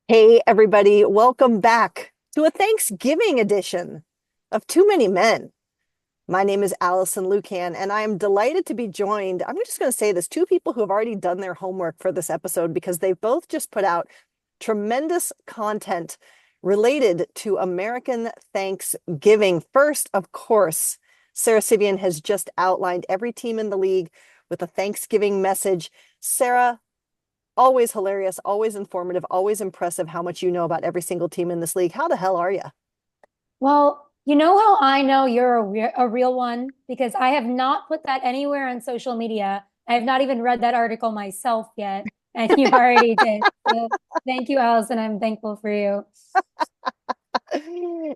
Hey, everybody, welcome back to a Thanksgiving edition of Too Many Men. My name is Alison Lucan, and I am delighted to be joined. I'm just going to say this, two people who have already done their homework for this episode because they've both just put out tremendous content related to American Thanksgiving. First, of course, Sara Sivian has just outlined every team in the league with a Thanksgiving message. Sara, always hilarious, always informative, always impressive how much you know about every single team in this league. How the hell are you? Well, you know how I know you're a real one? Because I have not put that anywhere on social media. I have not even read that article myself yet, and you already did. So thank you, Allison. I'm thankful for you.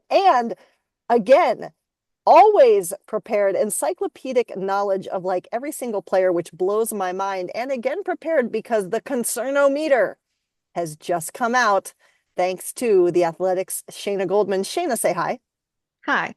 And again, always prepared, encyclopedic knowledge of like every single player, which blows my mind. And again, prepared because the concernometer has just come out thanks to the Athletics' Shayna Goldman. Shayna, say hi. Hi.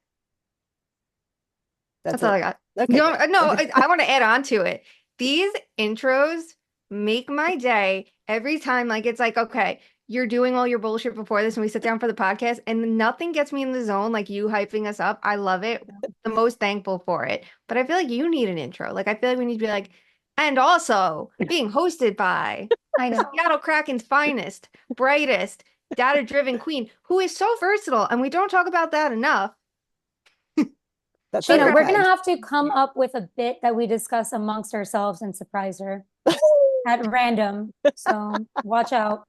That's That's all it. I got. Okay, No, great. no, I want to add on to it. These intros make my day every time. Like, it's like, okay, you're doing all your bullshit before this, and we sit down for the podcast, and nothing gets me in the zone like you hyping us up. I love it. The most thankful for it. But I feel like you need an intro. Like, I feel like we need to be like, and also being hosted by I the know. Seattle Kraken's finest, brightest, data-driven queen, who is so versatile, and we don't talk about that enough. That's Shayna, very we're gonna kind. have to come up with a bit that we discuss amongst ourselves and surprise her at random. So watch out.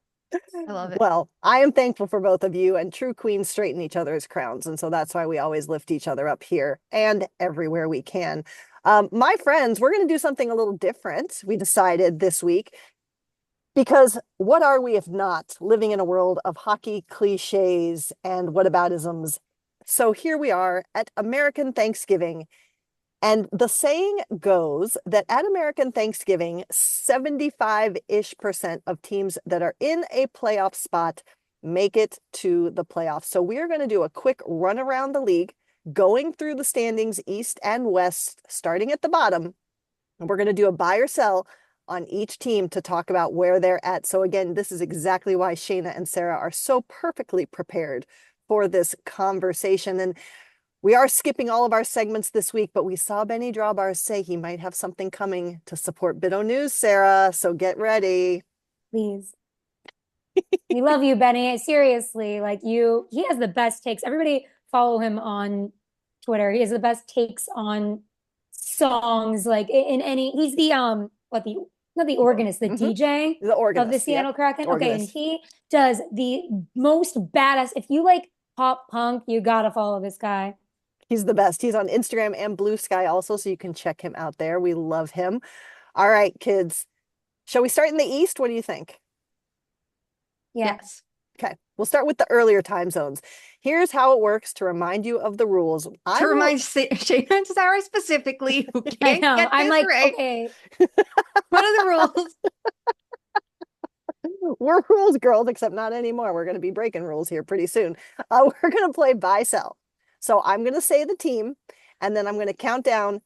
I love it. Well, I am thankful for both of you, and true queens straighten each other's crowns. And so that's why we always lift each other up here and everywhere we can. My friends, we're going to do something a little different. We decided this week because what are we if not living in a world of hockey cliches and whataboutisms? So here we are at American Thanksgiving. And the saying goes that at American Thanksgiving, 75-ish% of teams that are in a playoff spot make it to the playoffs. So we are going to do a quick run around the league, going through the standings east and west, starting at the bottom. And we're going to do a buy or sell on each team to talk about where they're at. So again, this is exactly why Shayna and Sara are so perfectly prepared for this conversation. And we are skipping all of our segments this week, but we saw Benny Drawbars say he might have something coming to support Biddo News, Sara. So get ready. Please. We love you, Benny. Seriously, like he has the best takes. Everybody follow him on Twitter. He has the best takes on songs. Like in any, he's the what the not the organist, the Mhm. DJ The of the organist. Yep. Seattle Kraken. Okay, and Organist. he does the most badass. If you like pop punk, you gotta follow this guy. He's the best. He's on Instagram and Blue Sky also, so you can check him out there. We love him. All right, kids. Shall we start in the East? What do you think? Yeah. Yes. Okay, we'll start with the earlier time zones. Here's how it works to remind you of the rules. I To will remind Shayna and Sarah specifically, who I can't know. get I'm this like, right, okay, what are the rules? we're rules girls, except not anymore. We're going to be breaking rules here pretty soon. We're going to play buy sell. So I'm going to say the team, and then I'm going to count down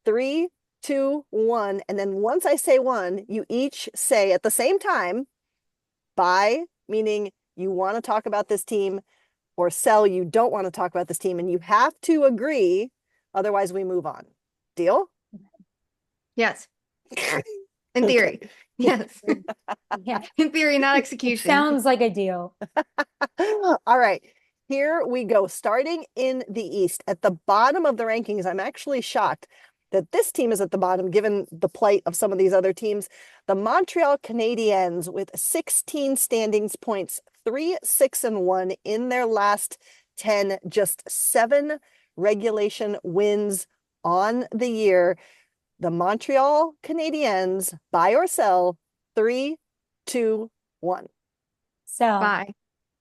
three, two, one. And then once I say one, you each say at the same time, buy, meaning you want to talk about this team, or sell, you don't want to talk about this team. And you have to agree. Otherwise, we move on. Deal? Yes, in Okay. theory. Yes. yeah. In theory, not It execution. sounds like a deal. All right. Here we go. Starting in the East, at the bottom of the rankings, I'm actually shocked that this team is at the bottom, given the plight of some of these other teams. The Montreal Canadiens with 16 standings points, 3-6-1 in their last 10, just 7 regulation wins on the year. The Montreal Canadiens, buy or sell, three, two, one. So, Bye.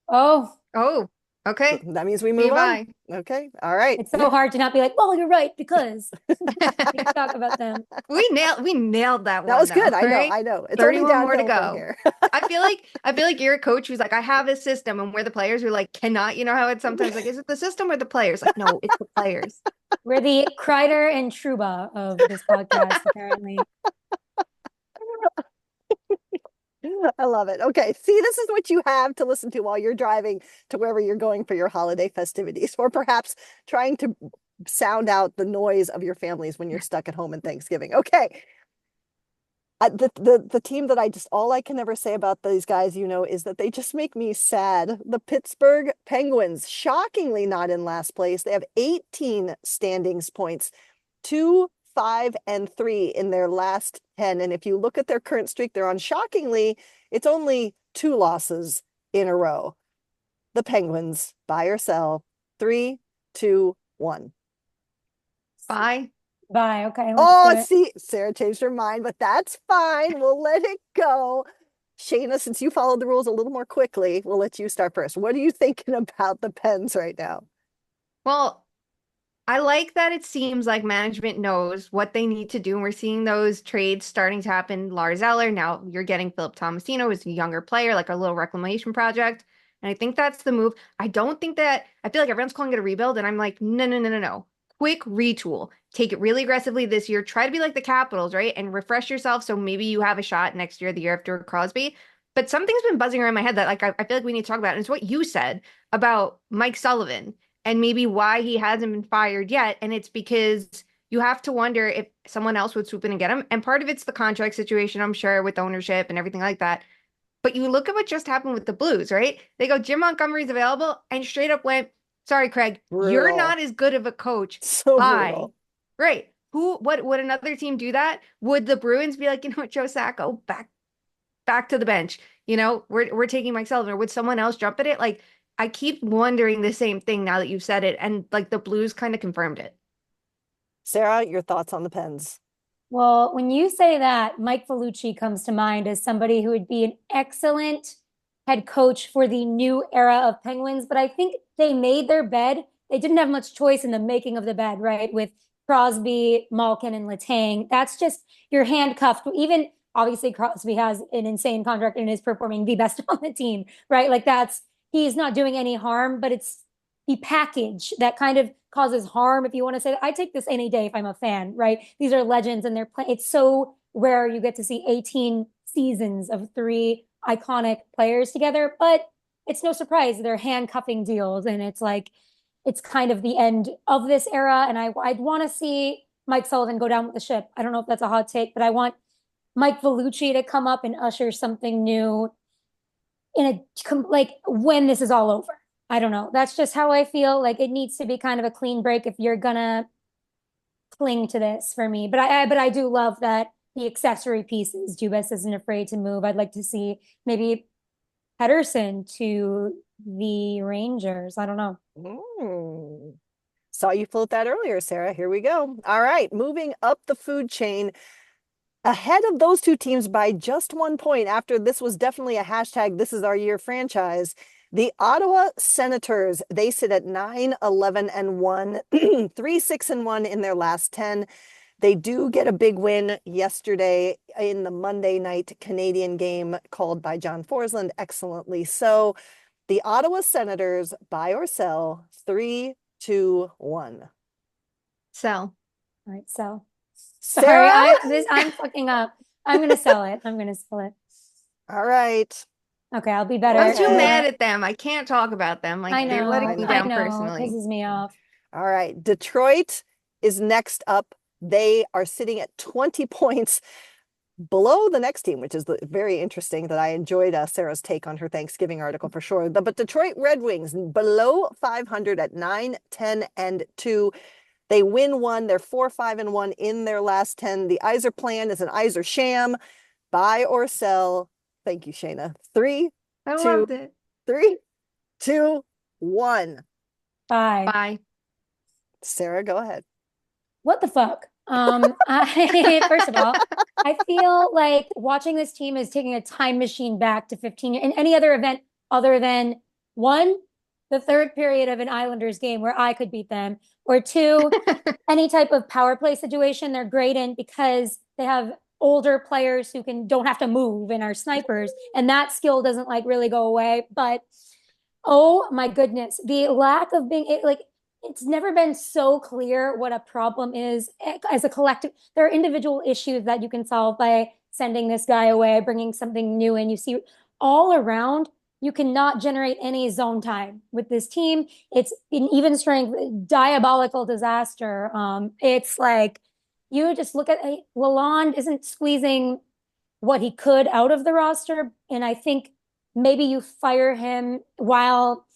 oh, Oh, okay. That means we See move you, on. bye. Okay. All right. it's so hard to not be like, well, you're right, because we can talk about them. We nailed that That one was though, good. I know. right? I know. It's only 31 more to downhill from go. here. I feel like you're a coach who's like, I have a system, and we're the players who like cannot, you know how it's sometimes like, is it the system or the players? Like, no, it's the players. We're the Kreider and Truba of this podcast, apparently. I love it. Okay. See, this is what you have to listen to while you're driving to wherever you're going for your holiday festivities, or perhaps trying to sound out the noise of your families when you're stuck at home in Thanksgiving. Okay. The team that I just all I can ever say about these guys, is that they just make me sad. The Pittsburgh Penguins, shockingly not in last place. They have 18 standings points, 2, 5, and 3 in their last 10. And if you look at their current streak they're on, shockingly, it's only 2 losses in a row. The Penguins, buy or sell, 3, 2, 1. Bye. Bye. Okay, Oh, see, Sara changed her mind, but that's fine. We'll let it go. Shayna, since you followed the rules a little more quickly, we'll let you start first. What are you thinking about the Pens right now? Well, I like that it seems like management knows what they need to do. And we're seeing those trades starting to happen. Lars Eller, now you're getting Philip Tomasino, who's a younger player, like a little reclamation project. And I think that's the move. I don't think that, I feel like everyone's calling it a rebuild. And I'm like, no, no, no, no, no. Quick retool. Take it really aggressively this year. Try to be like the Capitals, right? And refresh yourself so maybe you have a shot next year, the year after Crosby. But something's been buzzing around my head that like I feel like we need to talk about. And it's what you said about Mike Sullivan and maybe why he hasn't been fired yet. And it's because you have to wonder if someone else would swoop in and get him. And part of it's the contract situation, I'm sure, with ownership and everything like that. But you look at what just happened with the Blues, right? They go, Jim Montgomery's available, and straight up went, sorry, Craig, you're Brutal. not as good of a coach. So Bye. brutal. Right. What would another team do that? Would the Bruins be like, Joe Sacco, back to the bench? We're taking Mike Sullivan, or would someone else jump at it? Like, I keep wondering the same thing now that you've said it, and like the Blues kind of confirmed it. Sara, your thoughts on the Pens? Well, when you say that, Mike Vellucci comes to mind as somebody who would be an excellent head coach for the new era of Penguins. But I think they made their bed. They didn't have much choice in the making of the bed, right? With Crosby, Malkin, and Letang. That's just, you're handcuffed. Even obviously Crosby has an insane contract and is performing the best on the team, right? Like he's not doing any harm, but it's the package that kind of causes harm, if you want to say that. I take this any day if I'm a fan, right? These are legends and they're playing. It's so rare you get to see 18 seasons of 3 iconic players together, but it's no surprise they're handcuffing deals, and it's like it's kind of the end of this era. And I'd want to see Mike Sullivan go down with the ship. I don't know if that's a hot take, but I want Mike Vellucci to come up and usher something new in like when this is all over. I don't know. That's just how I feel. Like it needs to be kind of a clean break if you're gonna cling to this for me. But I do love that the accessory pieces. Dubas isn't afraid to move. I'd like to see maybe Pedersen to the Rangers. I don't know. Saw you float that earlier, Sara. Here we go. All right, moving up the food chain. Ahead of those two teams by just 1 point after this was definitely a hashtag this is our year franchise. The Ottawa Senators, they sit at 9-11-1, 3-6-1 in their last 10. They do get a big win yesterday in the Monday night Canadian game called by John Forsland excellently. So the Ottawa Senators, buy or sell, 3, 2, 1. Sell. All right, so sorry, Sara? I'm fucking up. I'm gonna sell it. I'm gonna sell it. All right. Okay, I'll be better. I'm too mad at them. I can't talk about them. Like I know, they're letting me down I know. It personally. pisses me off. All right. Detroit is next up. They are sitting at 20 points below the next team, which is very interesting that I enjoyed Sara's take on her Thanksgiving article for sure. But Detroit Red Wings below 500 at 9-10-2. They win 1. They're 4-5-1 in their last 10. The Iser plan is an Iser sham. Buy or sell. Thank you, Shayna. 3, I 2, loved it. 3, 2, 1. Bye. Bye. Sara, go ahead. What the fuck? First of all, I feel like watching this team is taking a time machine back to 15 in any other event other than 1, the third period of an Islanders game where I could beat them, or 2, any type of power play situation they're great in because they have older players who don't have to move and are snipers, and that skill doesn't like really go away. But oh my goodness, the lack of being like, it's never been so clear what a problem is as a collective. There are individual issues that you can solve by sending this guy away, bringing something new in. You see all around, you cannot generate any zone time with this team. It's an even strength, diabolical disaster. It's like you just look at Lalonde isn't squeezing what he could out of the roster, and I think maybe you fire him while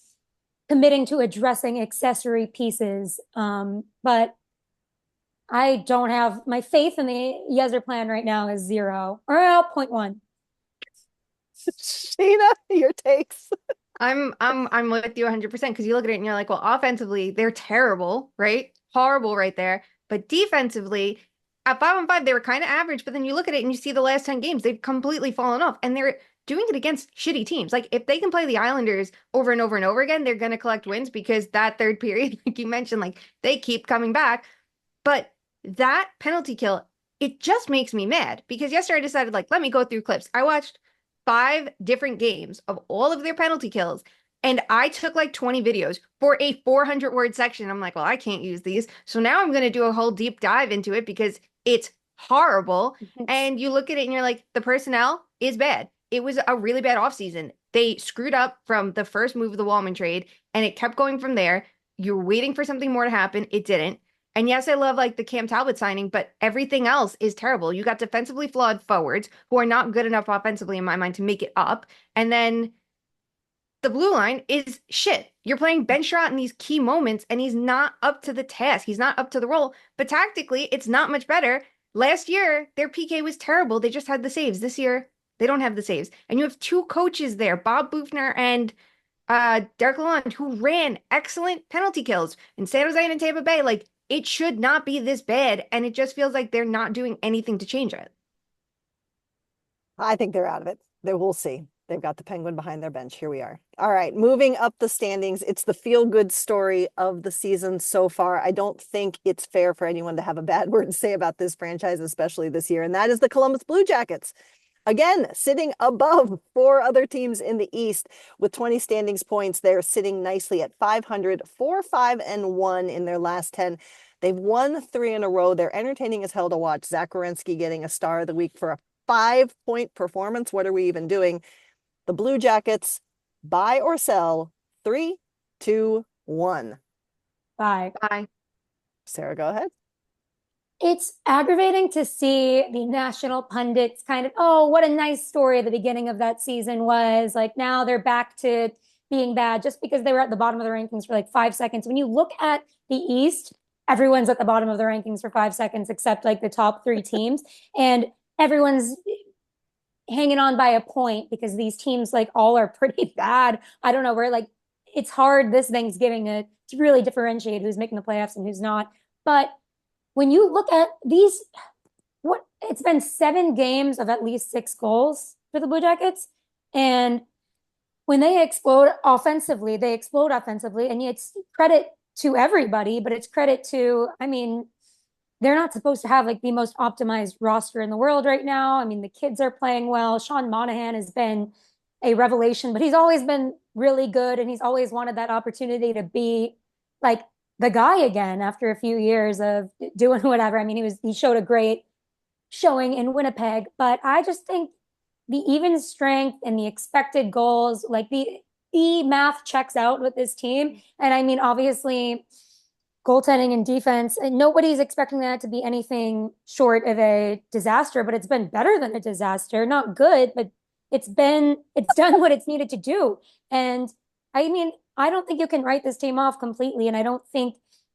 committing to addressing accessory pieces. But I don't have my faith in the Yezer plan right now is 0 or 0.1. Shayna, your takes. I'm with you 100% because you look at it and you're like, well, offensively, they're terrible, right? Horrible right there. But defensively, at 5-on-5, they were kind of average, but then you look at it and you see the last 10 games, they've completely fallen off. And they're doing it against shitty teams. Like if they can play the Islanders over and over and over again, they're going to collect wins because that third period, like you mentioned, like they keep coming back. But that penalty kill, it just makes me mad because yesterday I decided, like, let me go through clips. I watched 5 different games of all of their penalty kills, and I took like 20 videos for a 400-word section. I'm like, well, I can't use these. So now I'm going to do a whole deep dive into it because it's horrible. And you look at it and you're like, the personnel is bad. It was a really bad offseason. They screwed up from the first move of the Wallman trade, and it kept going from there. You're waiting for something more to happen. It didn't. And yes, I love like the Cam Talbot signing, but everything else is terrible. You got defensively flawed forwards who are not good enough offensively in my mind to make it up. And then the blue line is shit. You're playing Ben Sherratt in these key moments, and he's not up to the task. He's not up to the role. But tactically, it's not much better. Last year, their PK was terrible. They just had the saves. This year, they don't have the saves. And you have 2 coaches there, Bob Bufner and Derek Lalonde, who ran excellent penalty kills in San Jose and in Tampa Bay. Like, it should not be this bad, and it just feels like they're not doing anything to change it. I think they're out of it. We'll see. They've got the Penguin behind their bench. Here we are. All right, moving up the standings. It's the feel-good story of the season so far. I don't think it's fair for anyone to have a bad word to say about this franchise, especially this year, and that is the Columbus Blue Jackets. Again, sitting above 4 other teams in the East with 20 standings points. They're sitting nicely at 500, 4-5-1 in their last 10. They've won 3 in a row. They're entertaining as hell to watch. Zach Werenski getting a star of the week for a 5-point performance. What are we even doing? The Blue Jackets, buy or sell. 3, 2, 1. Bye. Bye. Sara, go ahead. It's aggravating to see the national pundits kind of, oh, what a nice story at the beginning of that season was. Like now they're back to being bad just because they were at the bottom of the rankings for like 5 seconds. When you look at the East, everyone's at the bottom of the rankings for 5 seconds except like the top 3 teams. And everyone's hanging on by a point because these teams like all are pretty bad. I don't know. We're like, it's hard this Thanksgiving to really differentiate who's making the playoffs and who's not. But when you look at these, it's been 7 games of at least 6 goals for the Blue Jackets. And when they explode offensively, and it's credit to everybody, but it's credit to, I mean, they're not supposed to have like the most optimized roster in the world right now. I mean, the kids are playing well. Sean Monahan has been a revelation, but he's always been really good, and he's always wanted that opportunity to be like the guy again after a few years of doing whatever. I mean, he showed a great showing in Winnipeg, but I just think the even strength and the expected goals, like the math checks out with this team. And I mean, obviously goaltending and defense, and nobody's expecting that to be anything short of a disaster, but it's been better than a disaster. Not good, but it's done what it's needed to do. And I mean, I don't think you can write this team off completely. And I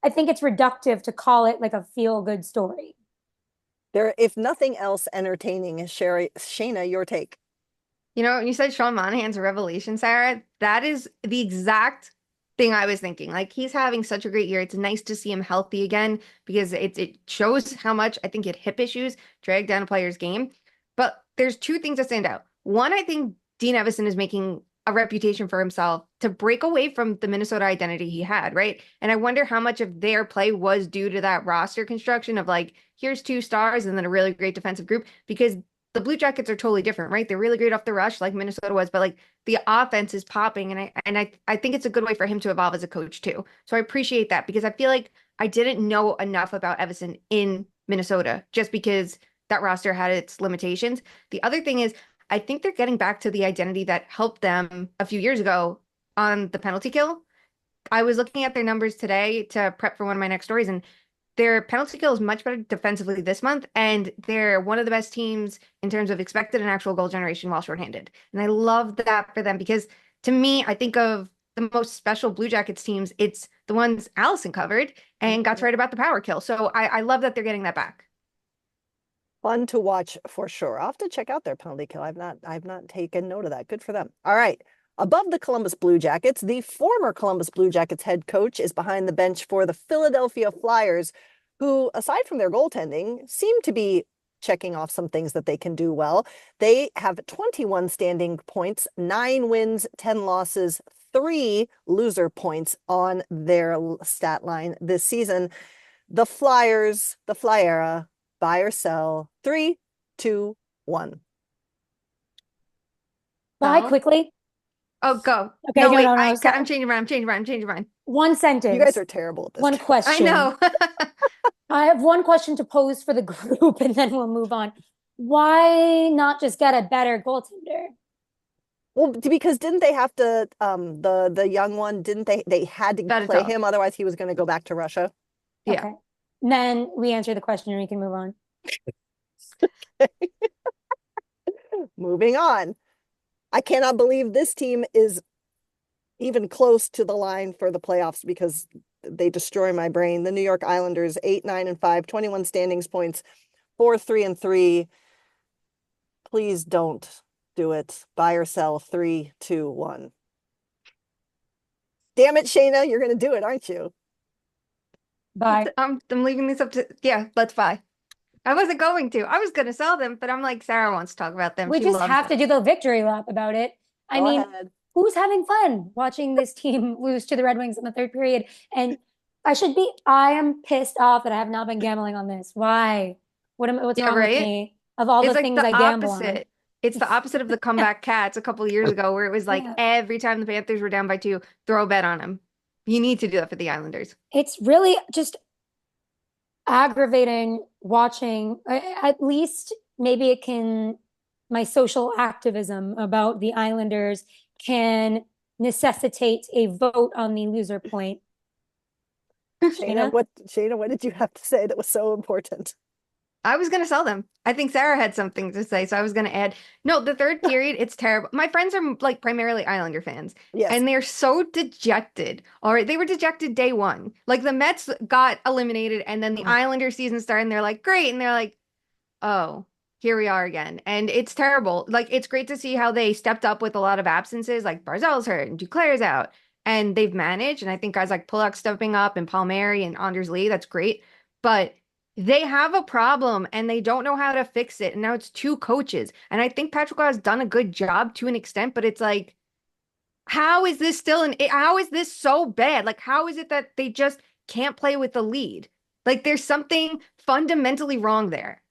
think it's reductive to call it like a feel-good story. They're, if nothing else, entertaining. Shayna, your take. You know, you said Sean Monahan's a revelation, Sara. That is the exact thing I was thinking. Like, he's having such a great year. It's nice to see him healthy again because it shows how much I think hip issues drag down a player's game. But there's 2 things that stand out. One, I think Dean Evason is making a reputation for himself to break away from the Minnesota identity he had, right? And I wonder how much of their play was due to that roster construction of like, here's 2 stars and then a really great defensive group, because the Blue Jackets are totally different, right? They're really great off the rush like Minnesota was, but like the offense is popping. And I think it's a good way for him to evolve as a coach too. So I appreciate that because I feel like I didn't know enough about Evason in Minnesota just because that roster had its limitations. The other thing is, I think they're getting back to the identity that helped them a few years ago on the penalty kill. I was looking at their numbers today to prep for one of my next stories, and their penalty kill is much better defensively this month, and they're one of the best teams in terms of expected and actual goal generation while shorthanded. And I love that for them because to me, I think of the most special Blue Jackets teams, it's the ones Alison covered and got to write about the power kill. So I love that they're getting that back. Fun to watch for sure. I'll have to check out their penalty kill. I've not taken note of that. Good for them. All right. Above the Columbus Blue Jackets, the former Columbus Blue Jackets head coach is behind the bench for the Philadelphia Flyers, who, aside from their goaltending, seem to be checking off some things that they can do well. They have 21 standing points, 9 wins, 10 losses, 3 loser points on their stat line this season. The Flyers, the Flyera, buy or sell. 3, 2, 1. Buy quickly. Oh, go. Okay, no, no, wait, no, no. I'm changing mine. One sentence. You guys are terrible at this. One question. I know. I have one question to pose for the group, and then we'll move on. Why not just get a better goaltender? Well, because didn't they have to the young one, didn't they had to That is play all. him, otherwise he was going to go back to Russia? Yeah. Okay. And then we answer the question and we can move on. Moving on. I cannot believe this team is even close to the line for the playoffs because they destroy my brain. The New York Islanders, 8, 9, and 5, 21 standings points, 4, 3, and 3. Please don't do it. Buy or sell. 3, 2, 1. Damn it, Shayna, you're going to do it, aren't you? Bye. I'm leaving this up to, let's buy. I wasn't going to. I was going to sell them, but I'm like, Sara wants to talk about them. We She just loves have them. to do the victory lap about it. I Go mean, ahead. who's having fun watching this team lose to the Red Wings in the third period? And I am pissed off that I have not been gambling on this. Why? What's Yeah, wrong with right? me? Of all It's the like things the I gamble on. opposite. It's the opposite of the comeback Cats a couple of years ago, where it was like Yeah. every time the Panthers were down by 2, throw a bet on them. You need to do that for the Islanders. It's really just aggravating watching. At least maybe it can, my social activism about the Islanders can necessitate a vote on the loser point. Shayna, what did you have to say that was so important? I was going to sell them. I think Sara had something to say, so I was going to add. No, the third period, it's terrible. My friends are like primarily Islander fans, Yes. and they're so dejected. All right, they were dejected day one. Like the Mets got eliminated, and then the Islander season started, and they're like, great, and they're like, oh, here we are again, and it's terrible. Like it's great to see how they stepped up with a lot of absences, like Barzal's hurt and Duclair's out, and they've managed. And I think guys like Pulock stepping up and Palmieri and Anders Lee, that's great, but they have a problem and they don't know how to fix it. And now it's 2 coaches. And I think Patrick Roy has done a good job to an extent, but it's like, how is this how is this so bad? Like, how is it that they just can't play with the lead? Like, there's something fundamentally wrong there.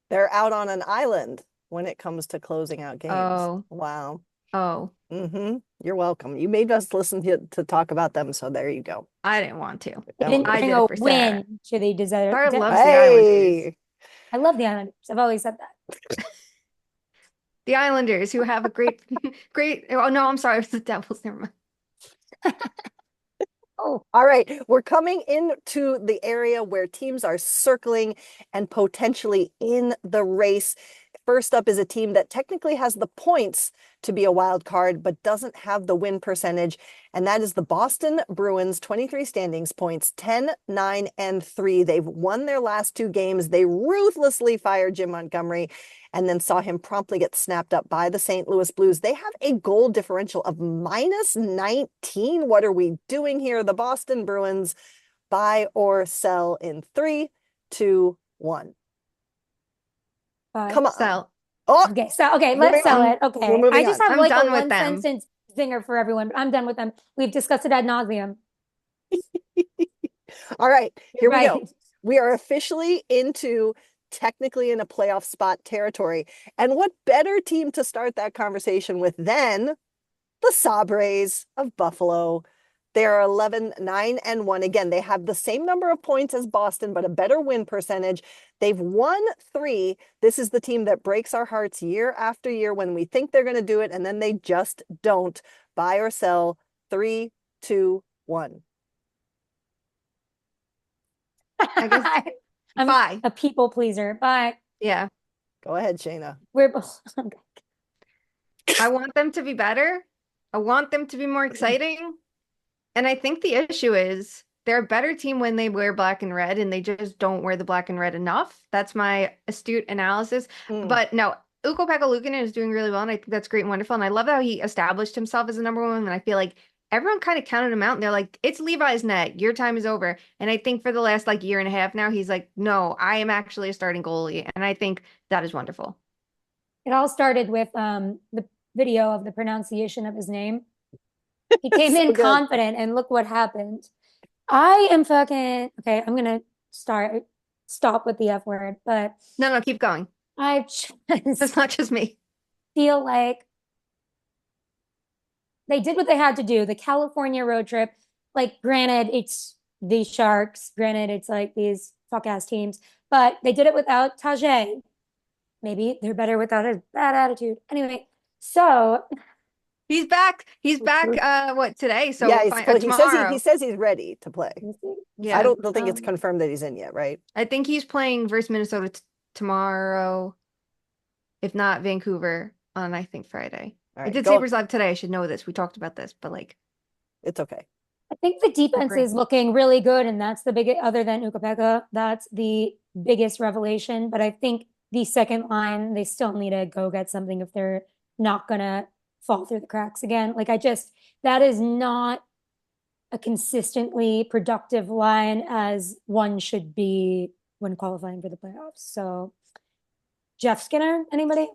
They're out on an island when it comes to closing out games. Oh. Wow. Oh. Mm-hmm. You're welcome. You made us listen to talk about them, so there you go. I didn't want to. They didn't I bring did a it for Sara. win to the desert. Sara loves the Hey, Islanders. I love the Islanders. I've always said that. The Islanders who have a great, oh no, I'm sorry, it was the Devils. Never mind. oh, all right. We're coming into the area where teams are circling and potentially in the race. First up is a team that technically has the points to be a wild card, but doesn't have the win percentage. And that is the Boston Bruins, 23 standings points, 10, 9, and 3. They've won their last 2 games. They ruthlessly fired Jim Montgomery and then saw him promptly get snapped up by the St. Louis Blues. They have a goal differential of -19. What are we doing here? The Boston Bruins, buy or sell in 3, 2, 1. Come on. Sell. Oh, okay. So, let's sell it. Okay. I just have I'm like done a with one them. sentence zinger for everyone, but I'm done with them. We've discussed it ad nauseum. All right, here we go. Right. We are officially into technically in a playoff spot territory. And what better team to start that conversation with than the Sabres of Buffalo, They are 11, 9, and 1. Again, they have the same number of points as Boston, but a better win percentage. They've won 3. This is the team that breaks our hearts year after year when we think they're going to do it, and then they just don't. Buy or sell. 3, 2, 1. I guess I'm bye. a people pleaser. Bye. Yeah. Go ahead, Shayna. We're I want them to be better. I want them to be more exciting. And I think the issue is they're a better team when they wear black and red, and they just don't wear the black and red enough. That's my astute analysis. But no, Ukko-Pekka Luukkonen is doing really well, and I think that's great and wonderful. And I love how he established himself as a number one. And I feel like everyone kind of counted him out, and they're like, "It's Levi's net. Your time is over." And I think for the last like year and a half now, he's like, "No, I am actually a starting goalie," and I think that is wonderful. It all started with the video of the pronunciation of his name. He came So in good. confident, and look what happened. I am fucking okay. I'm gonna stop with the F word, but No, keep going. I It's just not just me. feel like they did what they had to do. The California road trip, like, granted, it's the Sharks. Granted, it's like these fuck ass teams, but they did it without Tajay. Maybe they're better without his bad attitude. Anyway, so He's back. He's back. What today? So Yeah, fine, he says he tomorrow. says he's ready to play. Yeah. I don't think it's confirmed that he's in yet, right? I think he's playing versus Minnesota tomorrow, if not Vancouver on I think Friday. All I right, did go. Sabres Live today. I should know this. We talked about this, but like It's okay. I think the defense great. is looking really good, and that's the biggest, other than Ukko-Pekka, that's the biggest revelation. But I think the second line, they still need to go get something if they're not gonna fall through the cracks again. Like, that is not a consistently productive line as one should be when qualifying for the playoffs. So Jeff Skinner, anybody?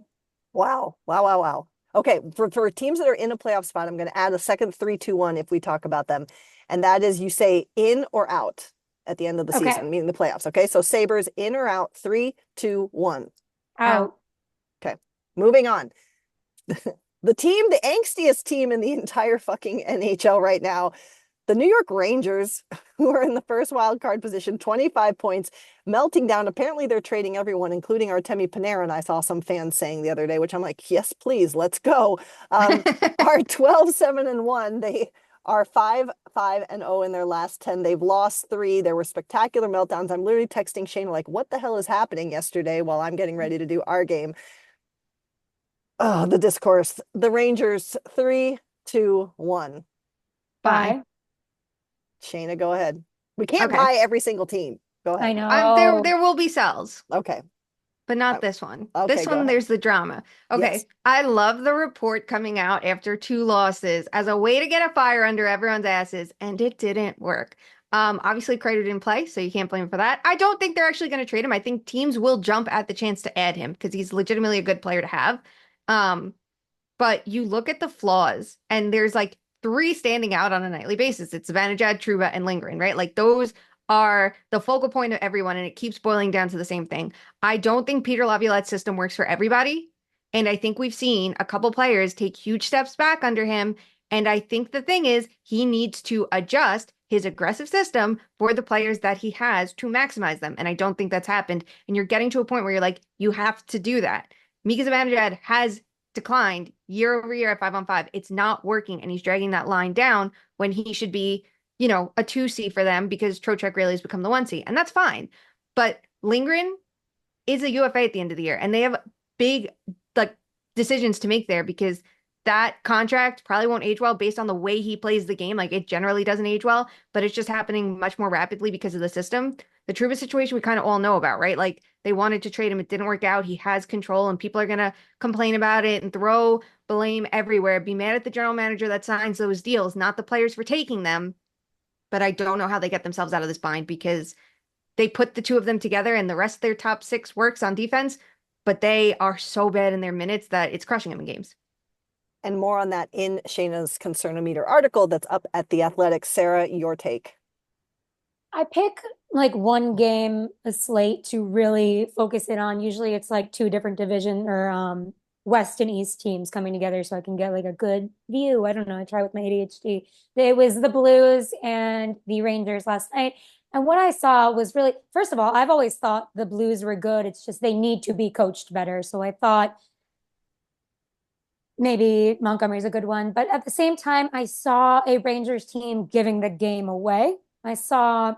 Wow. Wow, wow, wow. Okay, for teams that are in a playoff spot, I'm going to add a second 3, 2, 1 if we talk about them. And that is you say in or out at the end of the Okay. season, meaning the playoffs. Okay, so Sabres in or out, 3, 2, 1. Out. Okay, moving on. The team, the angstiest team in the entire fucking NHL right now, the New York Rangers, who are in the first wild card position, 25 points, melting down. Apparently, they're trading everyone, including Artemi Panarin. I saw some fans saying the other day, which I'm like, yes, please, let's go. Are 12, 7, and 1. They are 5, 5, and 0 in their last 10. They've lost 3. There were spectacular meltdowns. I'm literally texting Shayna, like, what the hell is happening yesterday while I'm getting ready to do our game? Oh, the discourse. The Rangers, 3, 2, 1. Bye. Shayna, go ahead. We can't Okay. buy every single team. Go ahead. I know. There will be sells, Okay. but not this one. Okay, This go one, ahead. there's the drama. Okay. Yes. I love the report coming out after 2 losses as a way to get a fire under everyone's asses, and it didn't work. Obviously Kreider didn't play, so you can't blame him for that. I don't think they're actually going to trade him. I think teams will jump at the chance to add him because he's legitimately a good player to have. But you look at the flaws, and there's like 3 standing out on a nightly basis. It's Zibanejad, Trouba, and Lindgren, right? Like those are the focal point of everyone, and it keeps boiling down to the same thing. I don't think Peter Laviolette's system works for everybody, and I think we've seen a couple players take huge steps back under him. And I think the thing is, he needs to adjust his aggressive system for the players that he has to maximize them. And I don't think that's happened. And you're getting to a point where you're like, you have to do that. Mika Zibanejad has declined year over year at 5-on-5. It's not working, and he's dragging that line down when he should be, a 2C for them because Trocheck really has become the 1C, and that's fine. But Lindgren is a UFA at the end of the year, and they have big decisions to make there because that contract probably won't age well based on the way he plays the game. Like, it generally doesn't age well, but it's just happening much more rapidly because of the system. The Trouba situation we kind of all know about, right? Like, they wanted to trade him. It didn't work out. He has control, and people are going to complain about it and throw blame everywhere. Be mad at the general manager that signs those deals, not the players for taking them. But I don't know how they get themselves out of this bind because they put the 2 of them together and the rest of their top 6 works on defense, but they are so bad in their minutes that it's crushing them in games. And more on that in Shayna's Concernometer article that's up at The Athletic. Sara, your take. I pick like one game a slate to really focus in on. Usually it's like 2 different division or West and East teams coming together so I can get like a good view. I don't know. I try with my ADHD. It was the Blues and the Rangers last night. And what I saw was really, first of all, I've always thought the Blues were good. It's just they need to be coached better. So I thought maybe Montgomery's a good one. But at the same time, I saw a Rangers team giving the game away. I saw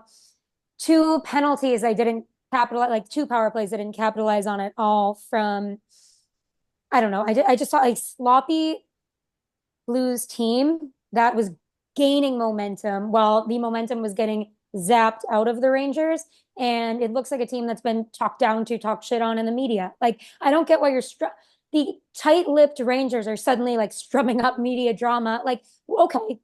two penalties I didn't capitalize, like two power plays I didn't capitalize on at all from, I don't know. I just saw a sloppy Blues team that was gaining momentum while the momentum was getting zapped out of the Rangers. And it looks like a team that's been talked down to, talk shit on in the media. Like, I don't get why the tight-lipped Rangers are suddenly like strumming up media drama. Like, okay,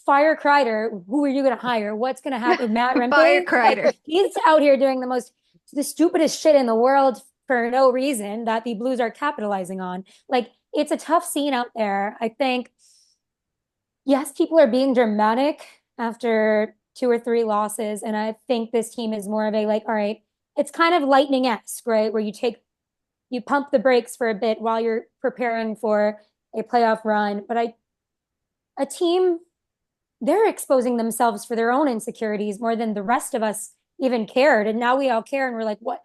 fire Kreider. Who are you going to hire? What's going to happen? Matt Rempe? Fire Kreider. Like, he's out here doing the stupidest shit in the world for no reason that the Blues are capitalizing on. Like, it's a tough scene out there. I think, yes, people are being dramatic after 2 or 3 losses. And I think this team is more of a like, all right, it's kind of lightning-esque, right? Where you pump the brakes for a bit while you're preparing for a playoff run. But a team, they're exposing themselves for their own insecurities more than the rest of us even cared. And now we all care and we're like, what?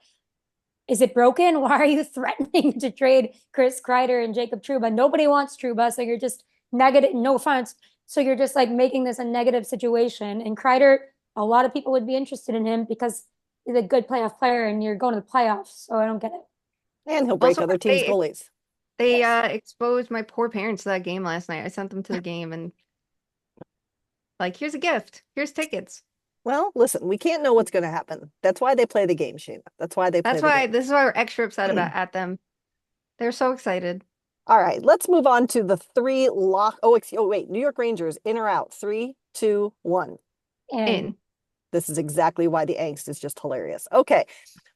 Is it broken? Why are you threatening to trade Chris Kreider and Jacob Trouba? Nobody wants Trouba, so you're just negative, no offense. So you're just like making this a negative situation. And Kreider, a lot of people would be interested in him because he's a good playoff player and you're going to the playoffs. So I don't get it. And he'll break Also, other teams' goalies. They Yes. exposed my poor parents to that game last night. I sent them to the game and like, here's a gift. Here's tickets. Well, listen, we can't know what's going to happen. That's why they play the game, Shayna. That's why they play That's the why game. this is why we're extra upset about at them. They're so excited. All right, let's move on to the three lock. Oh, wait, New York Rangers, in or out? 3, 2, 1. In. This is exactly why the angst is just hilarious. Okay,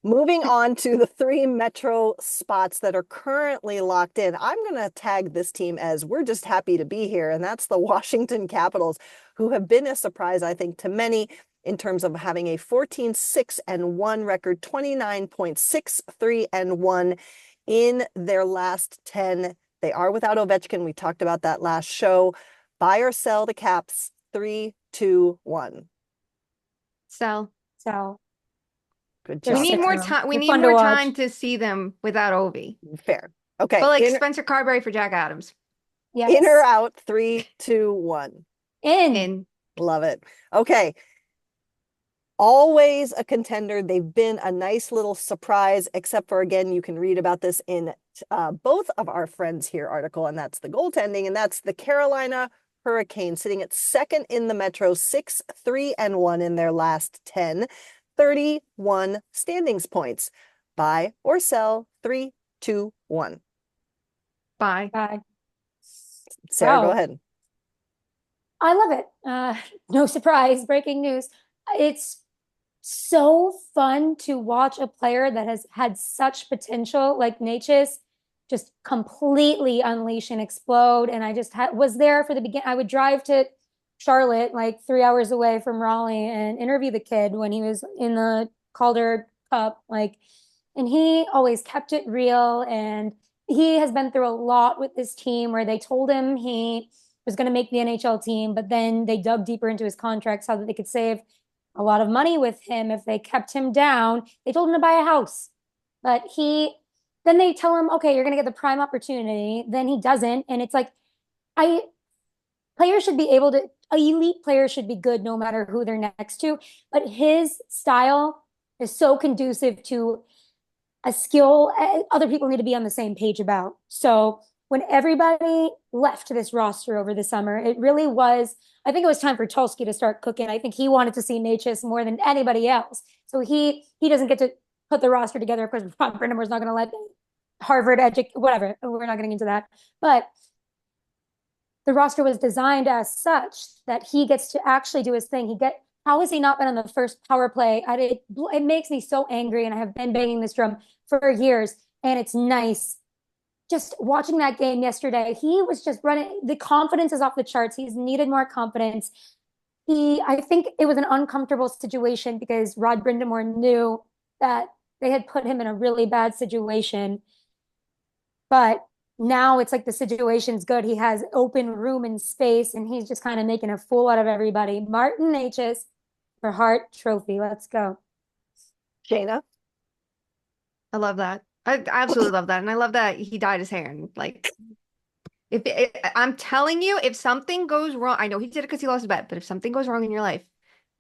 moving on to the 3 Metro spots that are currently locked in. I'm going to tag this team as we're just happy to be here, and that's the Washington Capitals, who have been a surprise, I think, to many in terms of having a 14-6-1 record, 29.63-1 in their last 10. They are without Ovechkin. We talked about that last show. Buy or sell the Caps. 3, 2, 1. Sell. Good They're job. We need more sick, time. though. We They're need fun to more watch. time to see them without Ovi. Fair. Okay. But like in, Spencer Carberry for Jack Adams. Yes. in or out? 3, 2, 1. In. Love it. Okay. Always a contender. They've been a nice little surprise, except for, again, you can read about this in both of our friends here article, and that's the goaltending, and that's the Carolina Hurricanes sitting at second in the Metro, 6-3-1 in their last 10, 31 standings points. Buy or sell? 3, 2, 1. Bye. Sarah, Wow. go ahead. I love it. No surprise, breaking news. It's so fun to watch a player that has had such potential like Natchez just completely unleash and explode. And I just was there for the beginning. I would drive to Charlotte, like 3 hours away from Raleigh, and interview the kid when he was in the Calder Cup. And he always kept it real. And he has been through a lot with this team where they told him he was going to make the NHL team, but then they dug deeper into his contract so that they could save a lot of money with him if they kept him down. They told him to buy a house, but then they tell him, okay, you're going to get the prime opportunity. Then he doesn't. And it's like, players should be able to, elite players should be good no matter who they're next to. But his style is so conducive to a skill other people need to be on the same page about. So when everybody left this roster over the summer, it really was, I think it was time for Tulsky to start cooking. I think he wanted to see Natchez more than anybody else. So he doesn't get to put the roster together. Of course, Ron Brindamore's not going to let Harvard whatever. We're not getting into that. But the roster was designed as such that he gets to actually do his thing. How has he not been on the first power play? It makes me so angry, and I have been banging this drum for years, and it's nice. Just watching that game yesterday, he was just running. The confidence is off the charts. He's needed more confidence. I think it was an uncomfortable situation because Rod Brindamore knew that they had put him in a really bad situation. But now it's like the situation's good. He has open room and space, and he's just kind of making a fool out of everybody. Martin H's for Hart Trophy. Let's go. Shayna? I love that. I absolutely love that. And I love that he dyed his hair. And like, I'm telling you, if something goes wrong, I know he did it because he lost a bet, but if something goes wrong in your life,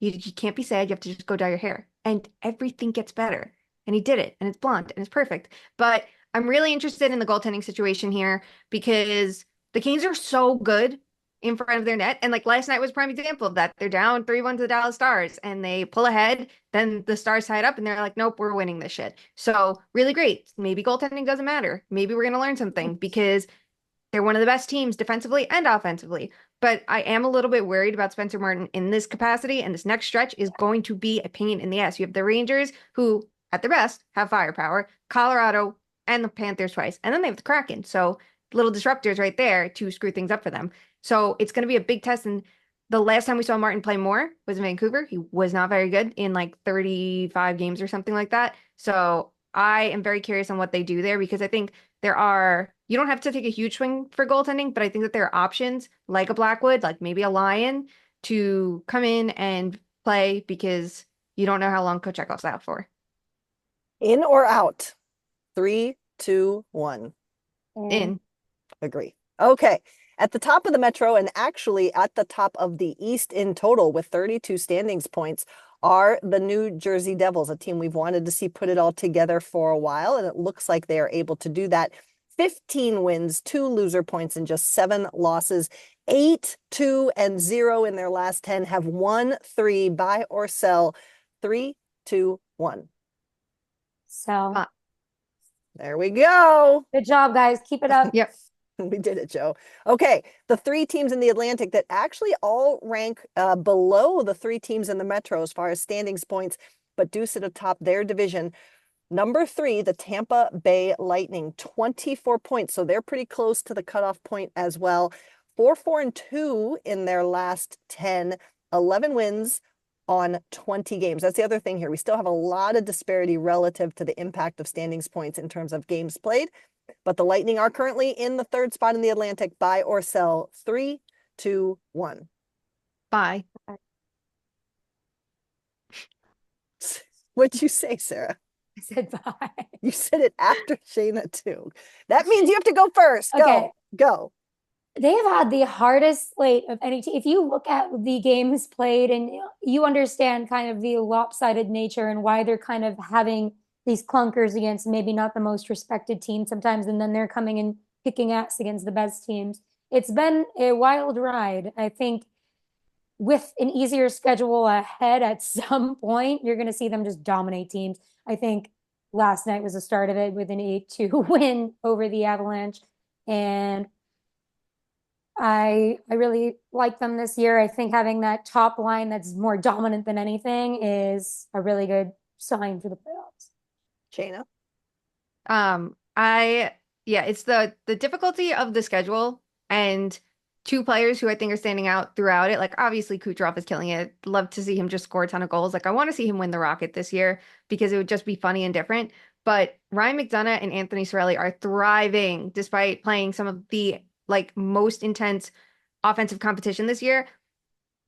you can't be sad. You have to just go dye your hair and everything gets better. And he did it and it's blonde and it's perfect. But I'm really interested in the goaltending situation here because the Kings are so good in front of their net. And like last night was a prime example of that. They're down 3-1 to the Dallas Stars and they pull ahead. Then the Stars tie it up and they're like, nope, we're winning this shit. So really great. Maybe goaltending doesn't matter. Maybe we're going to learn something because they're one of the best teams defensively and offensively. But I am a little bit worried about Spencer Martin in this capacity, and this next stretch is going to be a pain in the ass. You have the Rangers, who, at their best, have firepower, Colorado, and the Panthers twice. And then they have the Kraken. So little disruptors right there to screw things up for them. So it's going to be a big test. And the last time we saw Martin play more was in Vancouver. He was not very good in like 35 games or something like that. So I am very curious on what they do there because I think you don't have to take a huge swing for goaltending, but I think that there are options like a Blackwood, like maybe a Lion to come in and play because you don't know how long Kochekov's out for. In or out? 3, 2, 1. In. Agree. Okay. At the top of the Metro, and actually at the top of the East in total with 32 standings points, are the New Jersey Devils, a team we've wanted to see put it all together for a while, and it looks like they are able to do that. 15 wins, 2 loser points, and just 7 losses. 8, 2, and 0 in their last 10. Have won 3, buy or sell. 3, 2, 1. So There we go. good job, guys. Keep it up. Yep. We did it, Joe. Okay, the 3 teams in the Atlantic that actually all rank below the 3 teams in the Metro as far as standings points, but do sit atop their division. Number 3, the Tampa Bay Lightning, 24 points. So they're pretty close to the cutoff point as well. 4-4-2 in their last 10, 11 wins on 20 games. That's the other thing here. We still have a lot of disparity relative to the impact of standings points in terms of games played. But the Lightning are currently in the 3rd spot in the Atlantic. Buy or sell. 3, 2, 1. Bye. What'd you say, Sarah? I said bye. You said it after Shayna too. That means you have to go first. Okay. Go. They have had the hardest slate of any team. If you look at the games played and you understand kind of the lopsided nature and why they're kind of having these clunkers against maybe not the most respected team sometimes, and then they're coming and kicking ass against the best teams. It's been a wild ride. I think with an easier schedule ahead at some point, you're going to see them just dominate teams. I think last night was the start of it with an 8-2 win over the Avalanche. And I really like them this year. I think having that top line that's more dominant than anything is a really good sign for the playoffs. Shayna? It's the difficulty of the schedule and 2 players who I think are standing out throughout it. Like obviously Kucherov is killing it. Love to see him just score a ton of goals. Like I want to see him win the Rocket this year because it would just be funny and different. But Ryan McDonagh and Anthony Cirelli are thriving despite playing some of the like most intense offensive competition this year.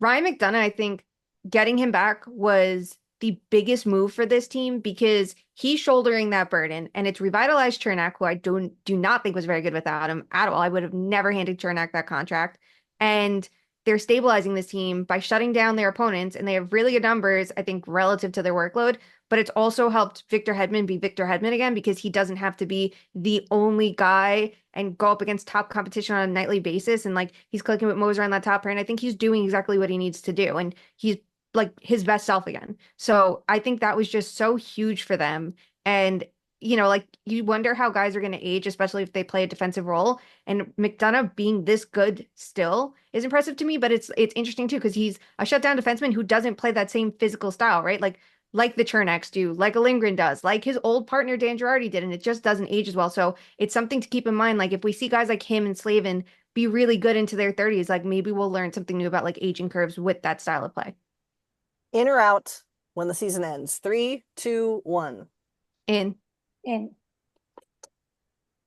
Ryan McDonagh, I think getting him back was the biggest move for this team because he's shouldering that burden and it's revitalized Chernak, who I do not think was very good without him at all. I would have never handed Chernak that contract. And they're stabilizing this team by shutting down their opponents, and they have really good numbers, I think, relative to their workload. But it's also helped Victor Hedman be Victor Hedman again because he doesn't have to be the only guy and go up against top competition on a nightly basis. And like he's clicking with Moser on that top pair, and I think he's doing exactly what he needs to do. And he's like his best self again. So I think that was just so huge for them. And like you wonder how guys are going to age, especially if they play a defensive role. And McDonagh being this good still is impressive to me, but it's interesting too because he's a shutdown defenseman who doesn't play that same physical style, right? Like the Chernaks do, like a Lindgren does, like his old partner Dan Girardi did, and it just doesn't age as well. So it's something to keep in mind. Like if we see guys like him and Slavin be really good into their 30s, like maybe we'll learn something new about like aging curves with that style of play. In or out when the season ends? 3, 2, 1. In. And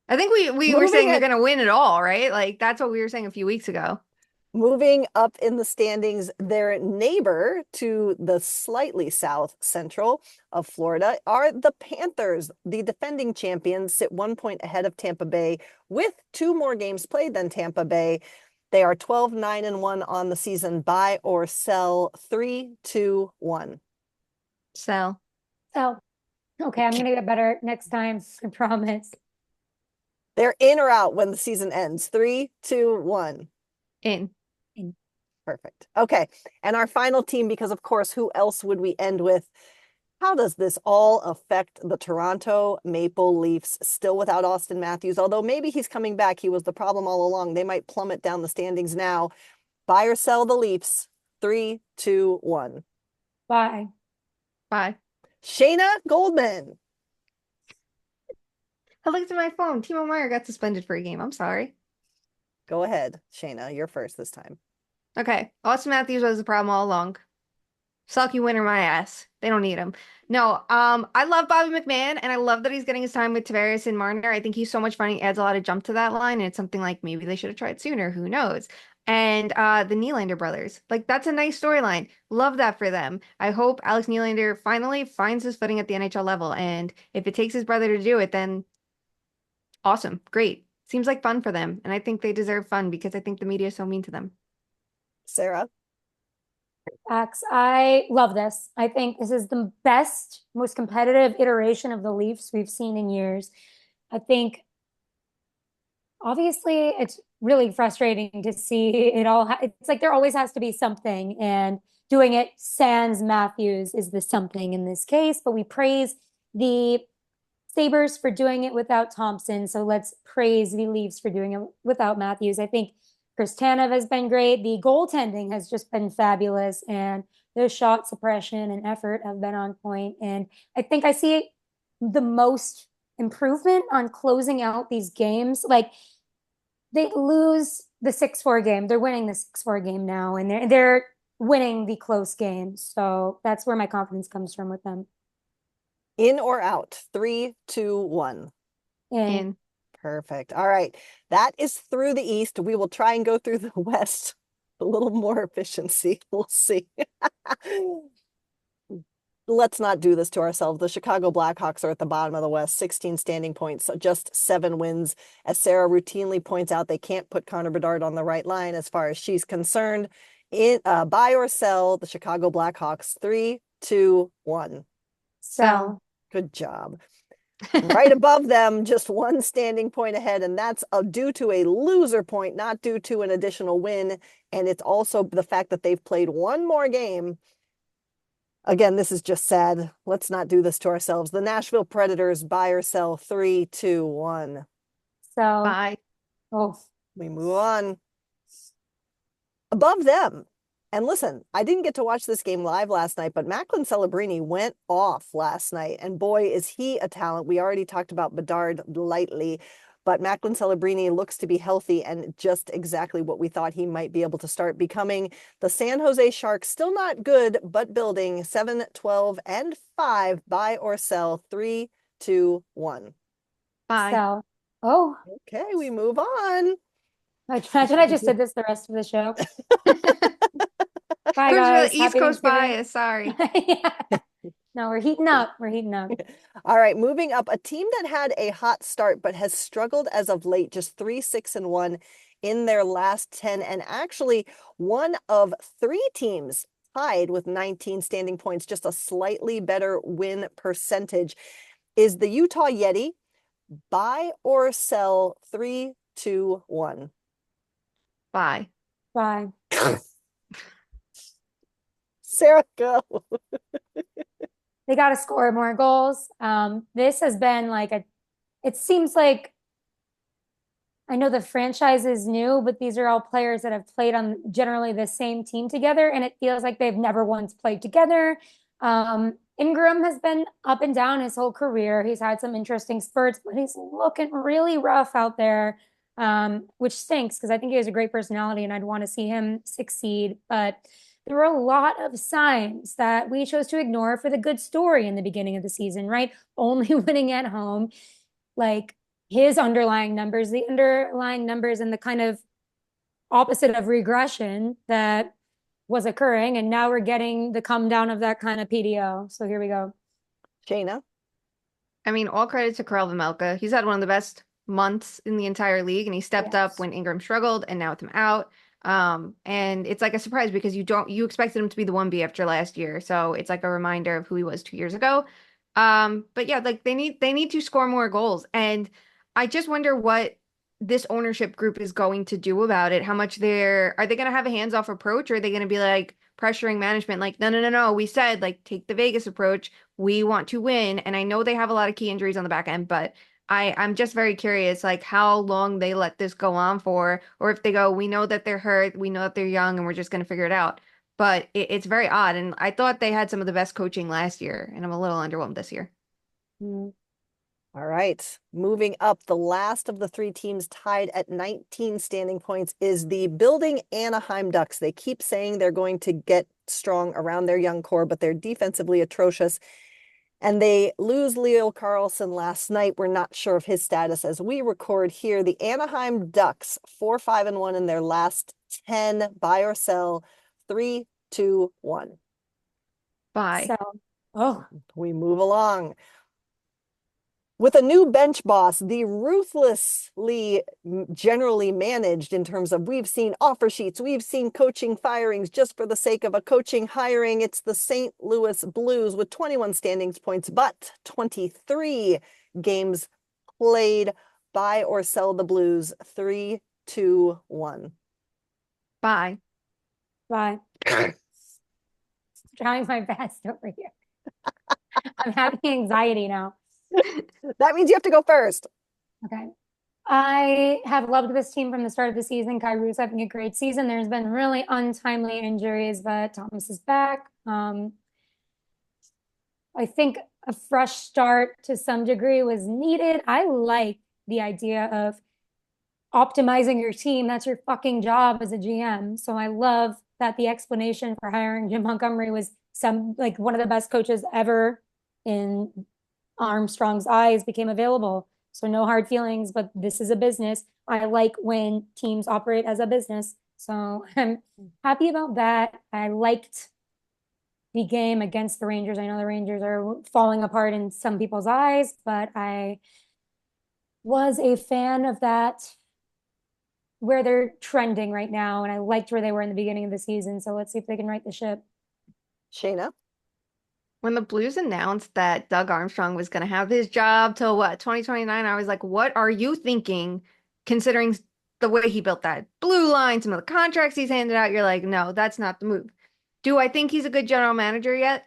I think we were Moving saying they're it, going to win it all, right? Like that's what we were saying a few weeks ago. moving up in the standings, their neighbor to the slightly south central of Florida are the Panthers. The defending champions sit 1 point ahead of Tampa Bay with 2 more games played than Tampa Bay. They are 12, 9, and 1 on the season. Buy or sell 3, 2, 1. So So, okay, I'm gonna get better next time, I promise. They're in or out when the season ends. 3, 2, 1. in. Perfect. Okay. And our final team, because of course, who else would we end with? How does this all affect the Toronto Maple Leafs, still without Austin Matthews? Although maybe he's coming back. He was the problem all along. They might plummet down the standings now. Buy or sell the Leafs. 3, 2, 1. Bye. Bye. Shayna Goldman. I looked at my phone. Timo Meyer got suspended for a game. I'm sorry. Go ahead, Shayna. You're first this time. Okay. Austin Matthews was the problem all along. Sucky winner my ass. They don't need him. No, I love Bobby McMahon and I love that he's getting his time with Tavares and Marner. I think he's so much fun. He adds a lot of jump to that line, and it's something like maybe they should have tried sooner. Who knows? And the Nylander brothers. Like that's a nice storyline. Love that for them. I hope Alex Nylander finally finds his footing at the NHL level. And if it takes his brother to do it, then awesome. Great. Seems like fun for them. And I think they deserve fun because I think the media is so mean to them. Sarah. Max, I love this. I think this is the best, most competitive iteration of the Leafs we've seen in years. I think obviously it's really frustrating to see it all. It's like there always has to be something, and doing it sans Matthews is the something in this case. But we praise the Sabres for doing it without Thompson. So let's praise the Leafs for doing it without Matthews. I think Chris Tanev has been great. The goaltending has just been fabulous, and the shot suppression and effort have been on point. And I think I see the most improvement on closing out these games. Like they lose the 6-4 game, they're winning the 6-4 game now, and they're winning the close games. So that's where my confidence comes from with them. In or out? 3, 2, 1. And Perfect. All right. That is through the East. We will try and go through the West. A little more efficiency. We'll see. Let's not do this to ourselves. The Chicago Blackhawks are at the bottom of the West, 16 standing points, so just 7 wins. As Sara routinely points out, they can't put Connor Bedard on the right line as far as she's concerned. Buy or sell the Chicago Blackhawks. 3, 2, 1. so Good job. Right above them, just 1 standing point ahead, and that's due to a loser point, not due to an additional win. And it's also the fact that they've played 1 more game. Again, this is just sad. Let's not do this to ourselves. The Nashville Predators, buy or sell. 3, 2, 1. Bye. Oh, We move on. Above them, and listen, I didn't get to watch this game live last night, but Macklin Celebrini went off last night. And boy, is he a talent. We already talked about Bedard lightly, but Macklin Celebrini looks to be healthy and just exactly what we thought he might be able to start becoming. The San Jose Sharks, still not good, but building. 7, 12, and 5. Buy or sell. 3, 2, 1. Bye. so oh, Okay, we move on. imagine I just did this the rest of the show. Bye, Of course, guys. East Happy Coast Thanksgiving. bias. Sorry. Yeah. No, we're heating up. We're heating up. All right, moving up, a team that had a hot start but has struggled as of late, just 3, 6, and 1 in their last 10, and actually one of 3 teams tied with 19 standing points, just a slightly better win percentage, is the Utah Yeti. Buy or sell. 3, 2, 1. Bye. Bye. Sarah, go. They got to score more goals. This has been like it seems like I know the franchise is new, but these are all players that have played on generally the same team together, and it feels like they've never once played together. Ingram has been up and down his whole career. He's had some interesting spurts, but he's looking really rough out there, which stinks because I think he has a great personality and I'd want to see him succeed. But there were a lot of signs that we chose to ignore for the good story in the beginning of the season, right? Only winning at home. Like his underlying numbers, and the kind of opposite of regression that was occurring. And now we're getting the come down of that kind of PDO. So here we go. Shayna? I mean, all credit to Karel Vejmelka. He's had one of the best months in the entire league, and he stepped up Yes. when Ingram struggled, and now with him out. And it's like a surprise because you expected him to be the 1B after last year. So it's like a reminder of who he was 2 years ago. But yeah, like they need to score more goals. And I just wonder what this ownership group is going to do about it. How much are they gonna have a hands-off approach, or are they gonna be like pressuring management like, no, no, no, no, we said like take the Vegas approach. We want to win. And I know they have a lot of key injuries on the back end, but I'm just very curious, like how long they let this go on for, or if they go, we know that they're hurt, we know that they're young, and we're just going to figure it out. But it's very odd. And I thought they had some of the best coaching last year, and I'm a little underwhelmed this year. Mm. All right. Moving up, the last of the three teams tied at 19 standing points is the building Anaheim Ducks. They keep saying they're going to get strong around their young core, but they're defensively atrocious. And they lose Leo Carlson last night. We're not sure of his status as we record here. The Anaheim Ducks, 4-5-1 in their last 10, buy or sell, 3, 2, 1. Bye. So, oh, We move along. With a new bench boss, the ruthlessly generally managed in terms of we've seen offer sheets, we've seen coaching firings just for the sake of a coaching hiring. It's the St. Louis Blues with 21 standings points, but 23 games played. Buy or sell the Blues, 3, 2, 1. Bye. bye. Trying my best over here. I'm having anxiety now. That means you have to go first. Okay. I have loved this team from the start of the season. Kyrie's having a great season. There's been really untimely injuries, but Thomas is back. I think a fresh start to some degree was needed. I like the idea of optimizing your team. That's your fucking job as a GM. So I love that the explanation for hiring Jim Montgomery was one of the best coaches ever in Armstrong's eyes became available. So no hard feelings, but this is a business. I like when teams operate as a business. So I'm happy about that. I liked the game against the Rangers. I know the Rangers are falling apart in some people's eyes, but I was a fan of that where they're trending right now. And I liked where they were in the beginning of the season. So let's see if they can right the ship. Shayna? When the Blues announced that Doug Armstrong was going to have his job till what, 2029, I was like, what are you thinking, considering the way he built that blue line, some of the contracts he's handed out? You're like, no, that's not the move. Do I think he's a good general manager yet?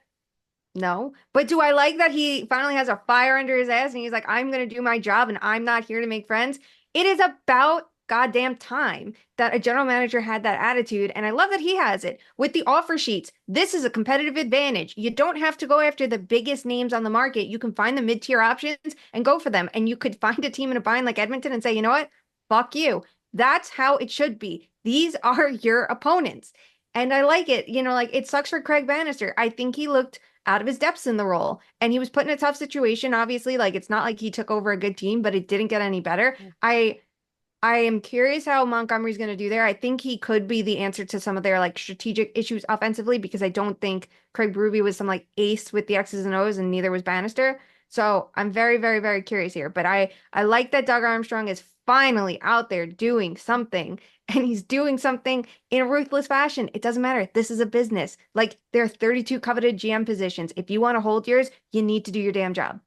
No. But do I like that he finally has a fire under his ass and he's like, I'm going to do my job and I'm not here to make friends? It is about goddamn time that a general manager had that attitude. And I love that he has it with the offer sheets. This is a competitive advantage. You don't have to go after the biggest names on the market. You can find the mid-tier options and go for them. And you could find a team in a bind like Edmonton and say, you know what? Fuck you. That's how it should be. These are your opponents. And I like it. Like it sucks for Craig Bannister. I think he looked out of his depths in the role. And he was put in a tough situation, obviously. Like it's not like he took over a good team, but it didn't get any better. I am curious how Montgomery's going to do there. I think he could be the answer to some of their like strategic issues offensively because I don't think Craig Berube was some like ace with the X's and O's and neither was Bannister. So I'm very, very, very curious here. But I like that Doug Armstrong is finally out there doing something and he's doing something in a ruthless fashion. It doesn't matter. This is a business. Like there are 32 coveted GM positions. If you want to hold yours, you need to do your damn job.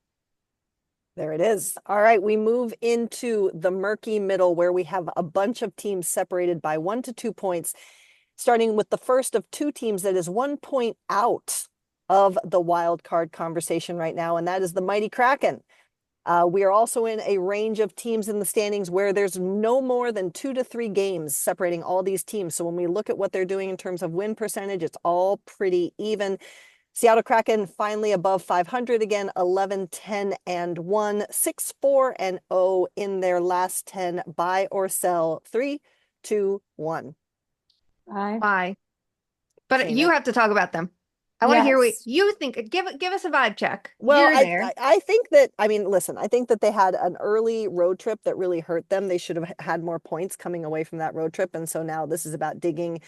There it is. All right, we move into the murky middle where we have a bunch of teams separated by 1 to 2 points, starting with the first of two teams that is 1 point out of the wild card conversation right now, and that is the mighty Kraken. We are also in a range of teams in the standings where there's no more than 2 to 3 games separating all these teams. So when we look at what they're doing in terms of win percentage, it's all pretty even. Seattle Kraken finally above 500 again, 11-10-1, 6-4-0 in their last 10. Buy or sell, 3, 2, 1. Bye. But Shayna. you have to talk about them. I want to hear what Yes. you think. Give us a vibe check. Well, You're there. I think that, I mean, listen, I think that they had an early road trip that really hurt them. They should have had more points coming away from that road trip. And so now this is about digging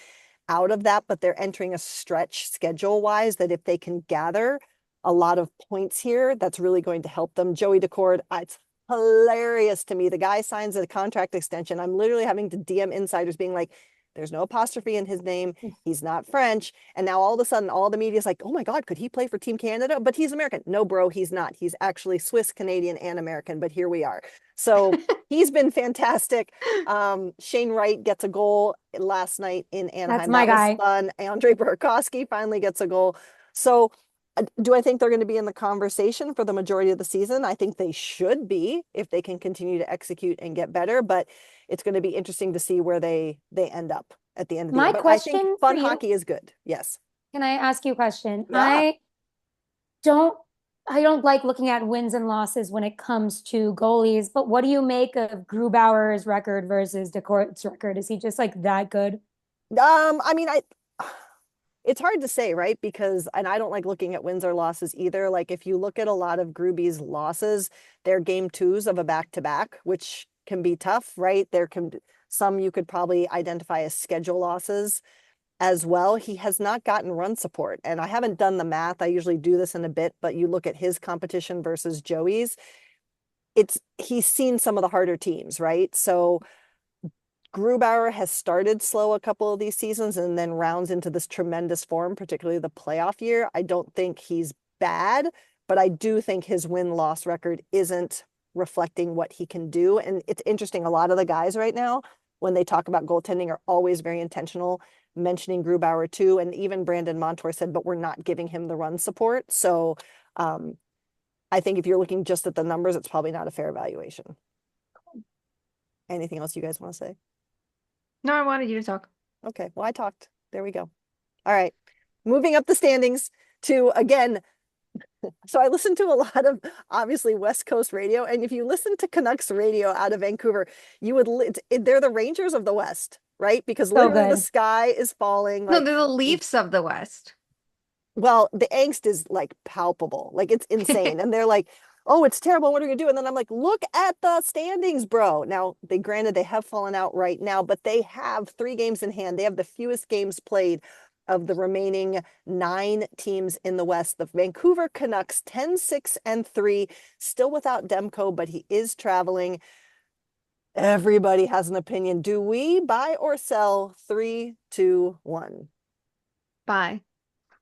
out of that, but they're entering a stretch schedule wise that if they can gather a lot of points here, that's really going to help them. Joey Decord, it's hilarious to me. The guy signs a contract extension. I'm literally having to DM insiders being like, there's no apostrophe in his name. He's not French. And now all of a sudden, all the media is like, oh my God, could he play for Team Canada? But he's American. No, bro, he's not. He's actually Swiss, Canadian, and American. But here we are. So he's been fantastic. Shane Wright gets a goal last night in That's Anaheim. my That was guy. fun. Andre Burakovsky finally gets a goal. So do I think they're going to be in the conversation for the majority of the season? I think they should be if they can continue to execute and get better, but it's going to be interesting to see where they end up at the end of the year. My But I think question for fun you, hockey is good. Yes. can I ask you a question? Yeah. Don't I don't like looking at wins and losses when it comes to goalies, but what do you make of Grubauer's record versus Decort's record? Is he just like that good? I mean, it's hard to say, right? Because, and I don't like looking at wins or losses either. Like if you look at a lot of Gruby's losses, they're game twos of a back-to-back, which can be tough, right? There can some you could probably identify as schedule losses as well. He has not gotten run support. And I haven't done the math. I usually do this in a bit, but you look at his competition versus Joey's, he's seen some of the harder teams, right? So Grubauer has started slow a couple of these seasons and then rounds into this tremendous form, particularly the playoff year. I don't think he's bad, but I do think his win-loss record isn't reflecting what he can do. And it's interesting, a lot of the guys right now, when they talk about goaltending, are always very intentional, mentioning Grubauer too. And even Brandon Montour said, but we're not giving him the run support. So I think if you're looking just at the numbers, it's probably not a fair evaluation. Anything else you guys want to say? No, I wanted you to talk. Okay, well, I talked. There we go. All right. Moving up the standings to, again, so I listen to a lot of obviously West Coast radio. And if you listen to Canucks radio out of Vancouver, you would, they're the Rangers of the West, right? Because So literally the good. sky is falling. No, Like, they're the Leafs of the West. well, the angst is like palpable. Like it's insane. And they're like, oh, it's terrible. What are we gonna do? And then I'm like, look at the standings, bro. Now, granted they have fallen out right now, but they have 3 games in hand. They have the fewest games played of the remaining 9 teams in the West. The Vancouver Canucks 10-6-3, still without Demko, but he is traveling. Everybody has an opinion. Do we buy or sell? 3, 2, 1. Bye.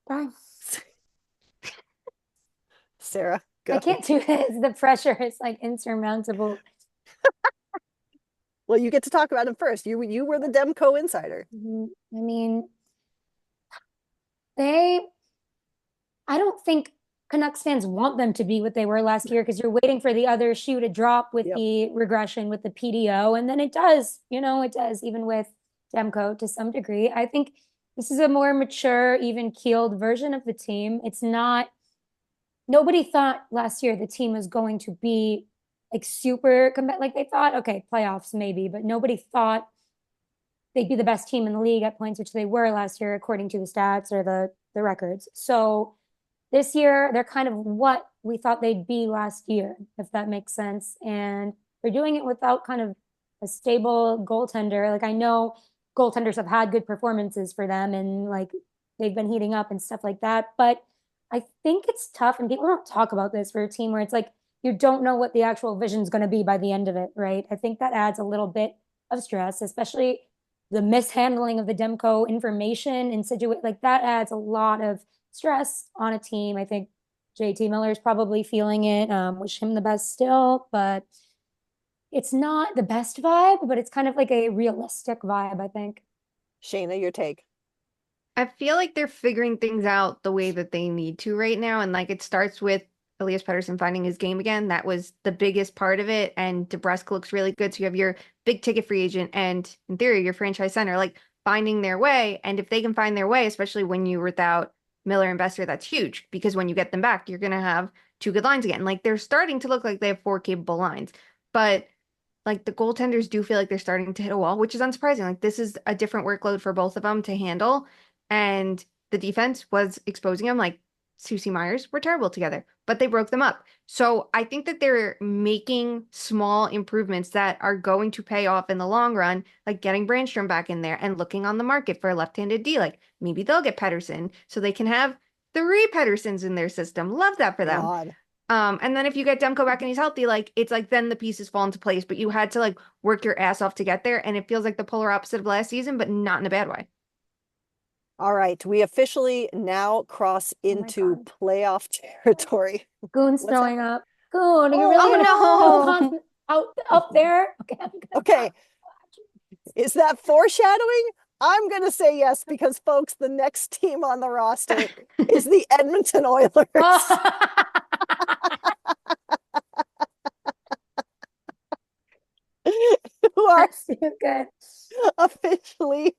Bye. Sarah, go. I can't do this. The pressure is like insurmountable. Well, you get to talk about him first. You were the Demko insider. I mean, I don't think Canucks fans want them to be what they were last year because you're waiting for the other shoe to drop with Yep. the regression with the PDO. And then it does, it does, even with Demko to some degree. I think this is a more mature, even keeled version of the team. It's not, nobody thought last year the team was going to be like super, like they thought, okay, playoffs maybe, but nobody thought they'd be the best team in the league at points, which they were last year, according to the stats or the records. So this year, they're kind of what we thought they'd be last year, if that makes sense. And they're doing it without kind of a stable goaltender. Like I know goaltenders have had good performances for them and like they've been heating up and stuff like that. But I think it's tough, and people don't talk about this for a team where it's like you don't know what the actual vision is going to be by the end of it, right? I think that adds a little bit of stress, especially the mishandling of the Demko information and situation like that adds a lot of stress on a team. I think JT Miller is probably feeling it. Wish him the best still, but it's not the best vibe, but it's kind of like a realistic vibe, I think. Shayna, your take. I feel like they're figuring things out the way that they need to right now. And like it starts with Elias Pettersson finding his game again. That was the biggest part of it. And DeBrusk looks really good. So you have your big ticket free agent and in theory, your franchise center, like finding their way. And if they can find their way, especially when you're without Miller and Besser, that's huge because when you get them back, you're going to have 2 good lines again. Like they're starting to look like they have 4 capable lines. But like the goaltenders do feel like they're starting to hit a wall, which is unsurprising. Like this is a different workload for both of them to handle. And the defense was exposing them. Like Susie Myers were terrible together, but they broke them up. So I think that they're making small improvements that are going to pay off in the long run, like getting Brandstrom back in there and looking on the market for a left-handed D. Like maybe they'll get Pedersen so they can have 3 Pedersens in their system. Love that for them. God. And then if you get Demko back and he's healthy, like it's like then the pieces fall into place, but you had to like work your ass off to get there. And it feels like the polar opposite of last season, but not in a bad way. All right, we officially now cross into God. playoff territory. Goon's What's throwing up. Goon, are you Oh, really oh, gonna no. out up there? Okay, Okay, is that foreshadowing? I'm going to say yes because, folks, the next team on the roster is the Edmonton Oilers, who are That's too good. officially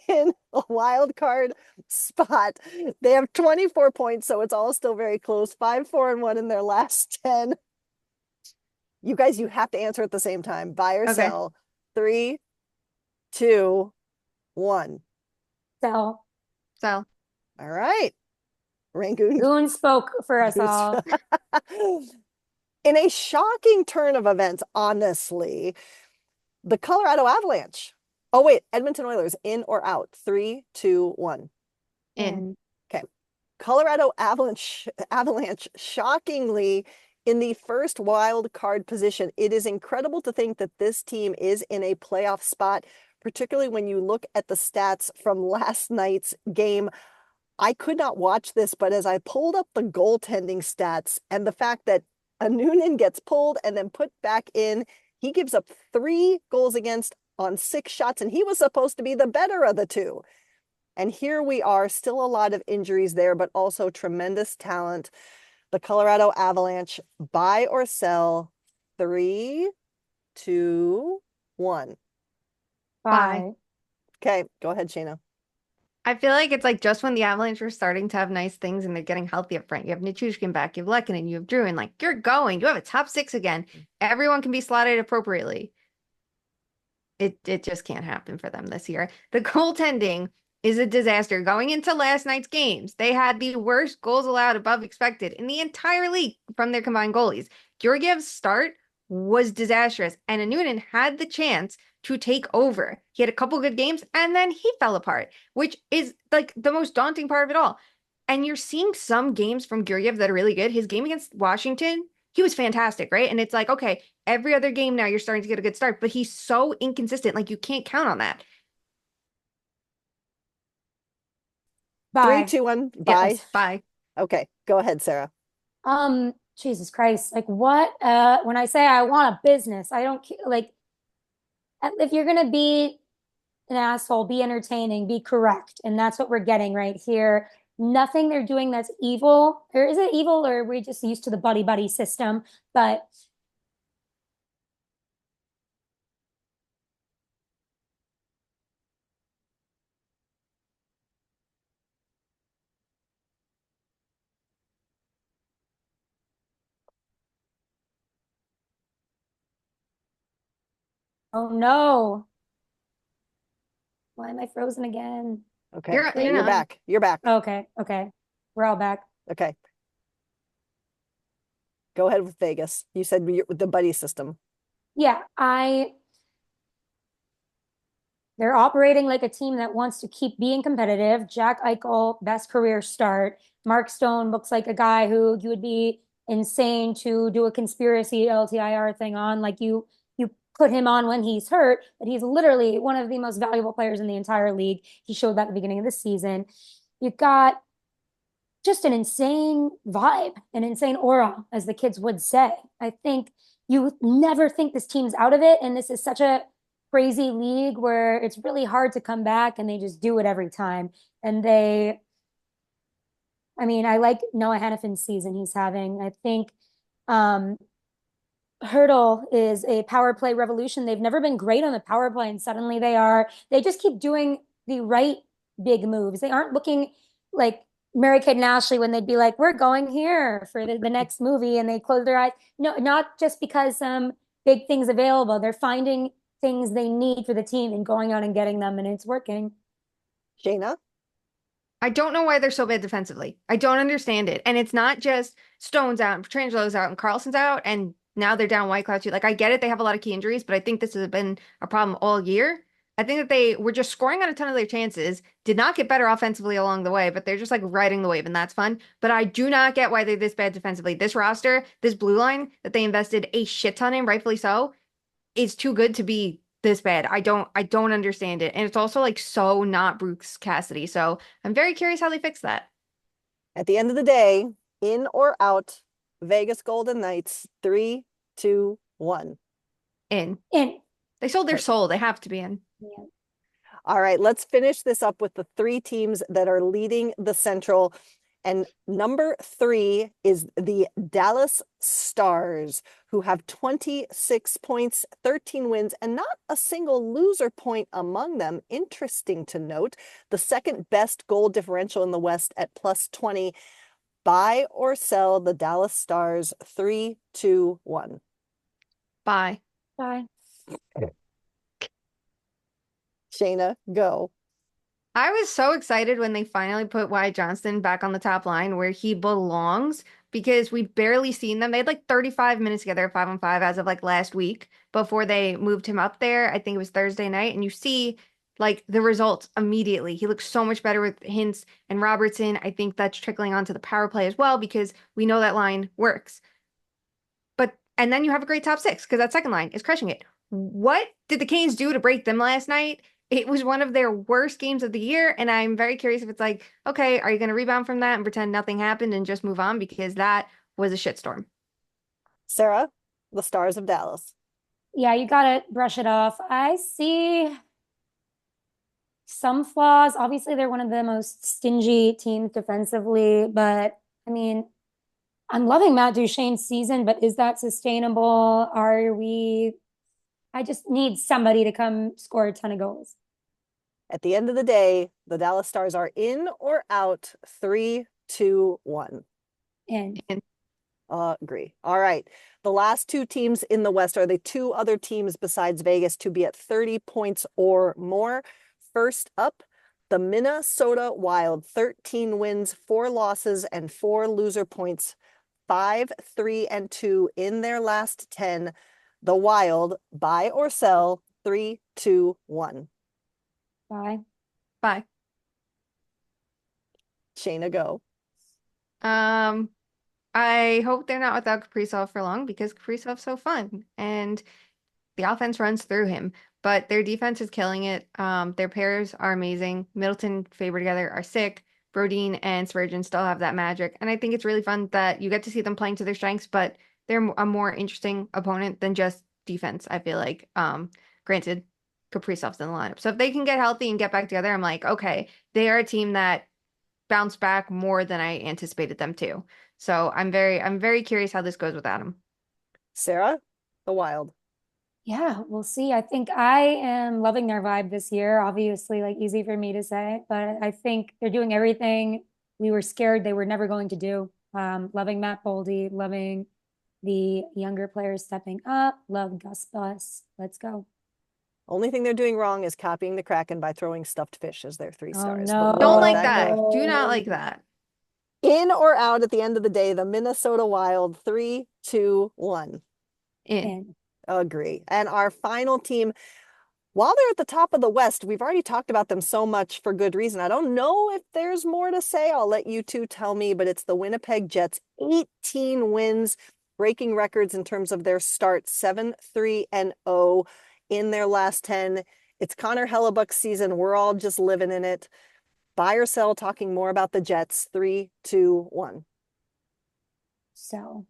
in a wild card spot. They have 24 points, so it's all still very close. 5-4-1 in their last 10. You guys, you have to answer at the same time. Buy or Okay. sell. 3, 2, 1. So So All right. Rangoon. Goon spoke for us all. In a shocking turn of events, honestly, the Colorado Avalanche. Oh, wait, Edmonton Oilers, in or out? 3, 2, 1. in. Okay. Colorado Avalanche shockingly in the first wild card position. It is incredible to think that this team is in a playoff spot, particularly when you look at the stats from last night's game. I could not watch this, but as I pulled up the goaltending stats and the fact that a Noonan gets pulled and then put back in, he gives up 3 goals against on 6 shots, and he was supposed to be the better of the two. And here we are, still a lot of injuries there, but also tremendous talent. The Colorado Avalanche, buy or sell? 3, 2, 1. Bye. Okay, go ahead, Shayna. I feel like it's like just when the Avalanche are starting to have nice things and they're getting healthy up front. You have Nichushkin back, you have Lehkonen, you have Drew, and like you're going. You have a top 6 again. Everyone can be slotted appropriately. It just can't happen for them this year. The goaltending is a disaster. Going into last night's games, they had the worst goals allowed above expected in the entire league from their combined goalies. Georgiev's start was disastrous, and Noonan had the chance to take over. He had a couple good games, and then he fell apart, which is like the most daunting part of it all. And you're seeing some games from Georgiev that are really good. His game against Washington, he was fantastic, right? And it's like, okay, every other game now you're starting to get a good start, but he's so inconsistent. Like you can't count on that. Bye. 3, 2, 1. Bye. Yes, bye. Okay, go ahead, Sara. Jesus Christ. Like what? When I say I want a business, I don't like if you're gonna be an asshole, be entertaining, be correct. And that's what we're getting right here. Nothing they're doing that's evil. Or is it evil or are we just used to the buddy buddy system? But oh no. Why am I frozen again? Okay, You're you're on. back. You're back. Okay, we're all back. Okay. Go ahead with Vegas. You said the buddy system. Yeah, they're operating like a team that wants to keep being competitive. Jack Eichel, best career start. Mark Stone looks like a guy who you would be insane to do a conspiracy LTIR thing on. Like you put him on when he's hurt, but he's literally one of the most valuable players in the entire league. He showed that at the beginning of the season. You've got just an insane vibe, an insane aura, as the kids would say. I think you never think this team's out of it, and this is such a crazy league where it's really hard to come back, and they just do it every time. And I like Noah Hannafin's season he's having. I think Hurdle is a power play revolution. They've never been great on the power play, and suddenly they are. They just keep doing the right big moves. They aren't looking like Mary-Kate and Ashley when they'd be like, we're going here for the next movie, and they close their eyes. No, not just because some big things available. They're finding things they need for the team and going out and getting them, and it's working. Shayna? I don't know why they're so bad defensively. I don't understand it. And it's not just Stone's out and Petrangelo's out and Carlson's out and now they're down White Cloud too. Like I get it, they have a lot of key injuries, but I think this has been a problem all year. I think that they were just scoring on a ton of their chances, did not get better offensively along the way, but they're just like riding the wave and that's fun. But I do not get why they're this bad defensively. This roster, this blue line that they invested a shit ton in, rightfully so, is too good to be this bad. I don't understand it. And it's also like so not Brooks Cassidy. So I'm very curious how they fix that. At the end of the day, in or out, Vegas Golden Knights, 3, 2, 1. In. In. They sold their soul. They have to be in. Yeah. All right, let's finish this up with the 3 teams that are leading the Central. And number 3 is the Dallas Stars, who have 26 points, 13 wins, and not a single loser point among them. Interesting to note, the second best goal differential in the West at +20. Buy or sell the Dallas Stars, 3, 2, 1. Bye. Bye. Shayna, go. I was so excited when they finally put Wyatt Johnston back on the top line where he belongs because we've barely seen them. They had like 35 minutes together, 5-on-5 as of like last week before they moved him up there. I think it was Thursday night. And you see like the results immediately. He looks so much better with Hintz and Robertson. I think that's trickling onto the power play as well because we know that line works. And then you have a great top 6 because that second line is crushing it. What did the Canes do to break them last night? It was one of their worst games of the year. And I'm very curious if it's like, okay, are you going to rebound from that and pretend nothing happened and just move on? Because that was a shitstorm. Sara, the Stars of Dallas. Yeah, you gotta brush it off. I see some flaws. Obviously, they're one of the most stingy teams defensively, but I mean, I'm loving Matt Duchene's season, but is that sustainable? I just need somebody to come score a ton of goals. At the end of the day, the Dallas Stars are in or out, 3, 2, 1. In. Agree. All right. The last 2 teams in the West are the 2 other teams besides Vegas to be at 30 points or more. First up, the Minnesota Wild, 13 wins, 4 losses, and 4 loser points. 5, 3, and 2 in their last 10. The Wild, buy or sell, 3, 2, 1. Bye. Bye. Shayna, go. I hope they're not without Kaprizov for long because Kaprizov's so fun and the offense runs through him. But their defense is killing it. Their pairs are amazing. Middleton, Faber together are sick. Brodin and Spurgeon still have that magic. And I think it's really fun that you get to see them playing to their strengths, but they're a more interesting opponent than just defense, I feel like. Granted, Kaprizov's in the lineup. So if they can get healthy and get back together, I'm like, okay, they are a team that bounced back more than I anticipated them to. So I'm very curious how this goes with Adam. Sara, the Wild. Yeah, we'll see. I think I am loving their vibe this year. Obviously, like easy for me to say, but I think they're doing everything we were scared they were never going to do. Loving Matt Boldy, loving the younger players stepping up, love Gus Bus. Let's go. Only thing they're doing wrong is copying the Kraken by throwing stuffed fish as their 3 stars. No. But we'll Don't let like that. go. Do not like that. In or out at the end of the day, the Minnesota Wild, 3, 2, 1. In. Agree. And our final team, while they're at the top of the West, we've already talked about them so much for good reason. I don't know if there's more to say. I'll let you 2 tell me, but it's the Winnipeg Jets, 18 wins, breaking records in terms of their start, 7-3-0 in their last 10. It's Connor Hellebuck's season. We're all just living in it. Buy or sell, talking more about the Jets, 3, 2, 1. So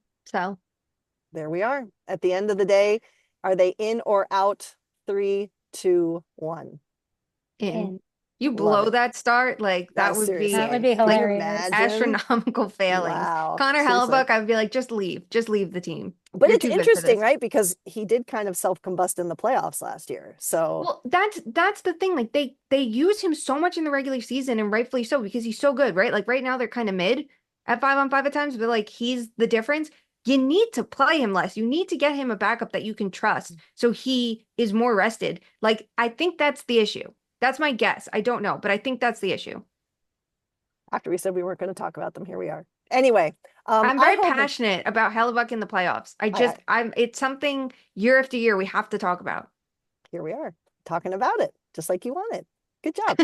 There we are. At the end of the day, are they in or out? 3, 2, 1. In. You blow that start, like that would be hilarious. astronomical failings. Wow. Connor Seriously. Hellebuck, I'd be like, just leave the team. But You're it's too good for interesting, this. right? Because he did kind of self-combust in the playoffs last year. So Well, that's the thing. Like they use him so much in the regular season, and rightfully so, because he's so good, right? Like right now they're kind of mid at 5-on-5 at times, but like he's the difference. You need to play him less. You need to get him a backup that you can trust so he is more rested. Like I think that's the issue. That's my guess. I don't know, but I think that's the issue. After we said we weren't going to talk about them, here we are. Anyway, I'm very I hope passionate about Hellebuck in the playoffs. It's something year after year we have to talk about. here we are talking about it, just like you wanted. Good job.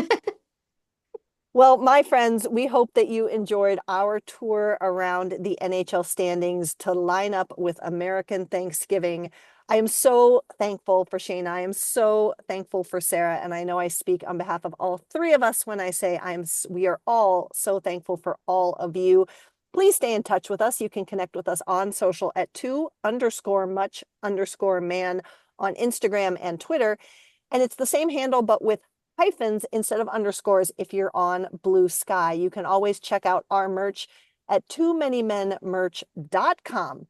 Well, my friends, we hope that you enjoyed our tour around the NHL standings to line up with American Thanksgiving. I am so thankful for Shayna. I am so thankful for Sara. And I know I speak on behalf of all three of us when I say we are all so thankful for all of you. Please stay in touch with us. You can connect with us on social at 2_much_man on Instagram and Twitter. And it's the same handle, but with hyphens instead of underscores if you're on Blue Sky. You can always check out our merch at toomanymenmerch.com.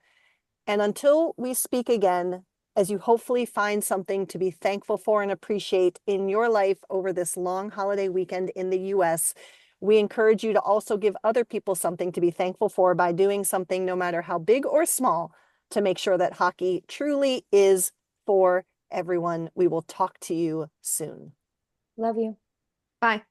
And until we speak again, as you hopefully find something to be thankful for and appreciate in your life over this long holiday weekend in the US, we encourage you to also give other people something to be thankful for by doing something, no matter how big or small, to make sure that hockey truly is for everyone. We will talk to you soon. Love you. Bye.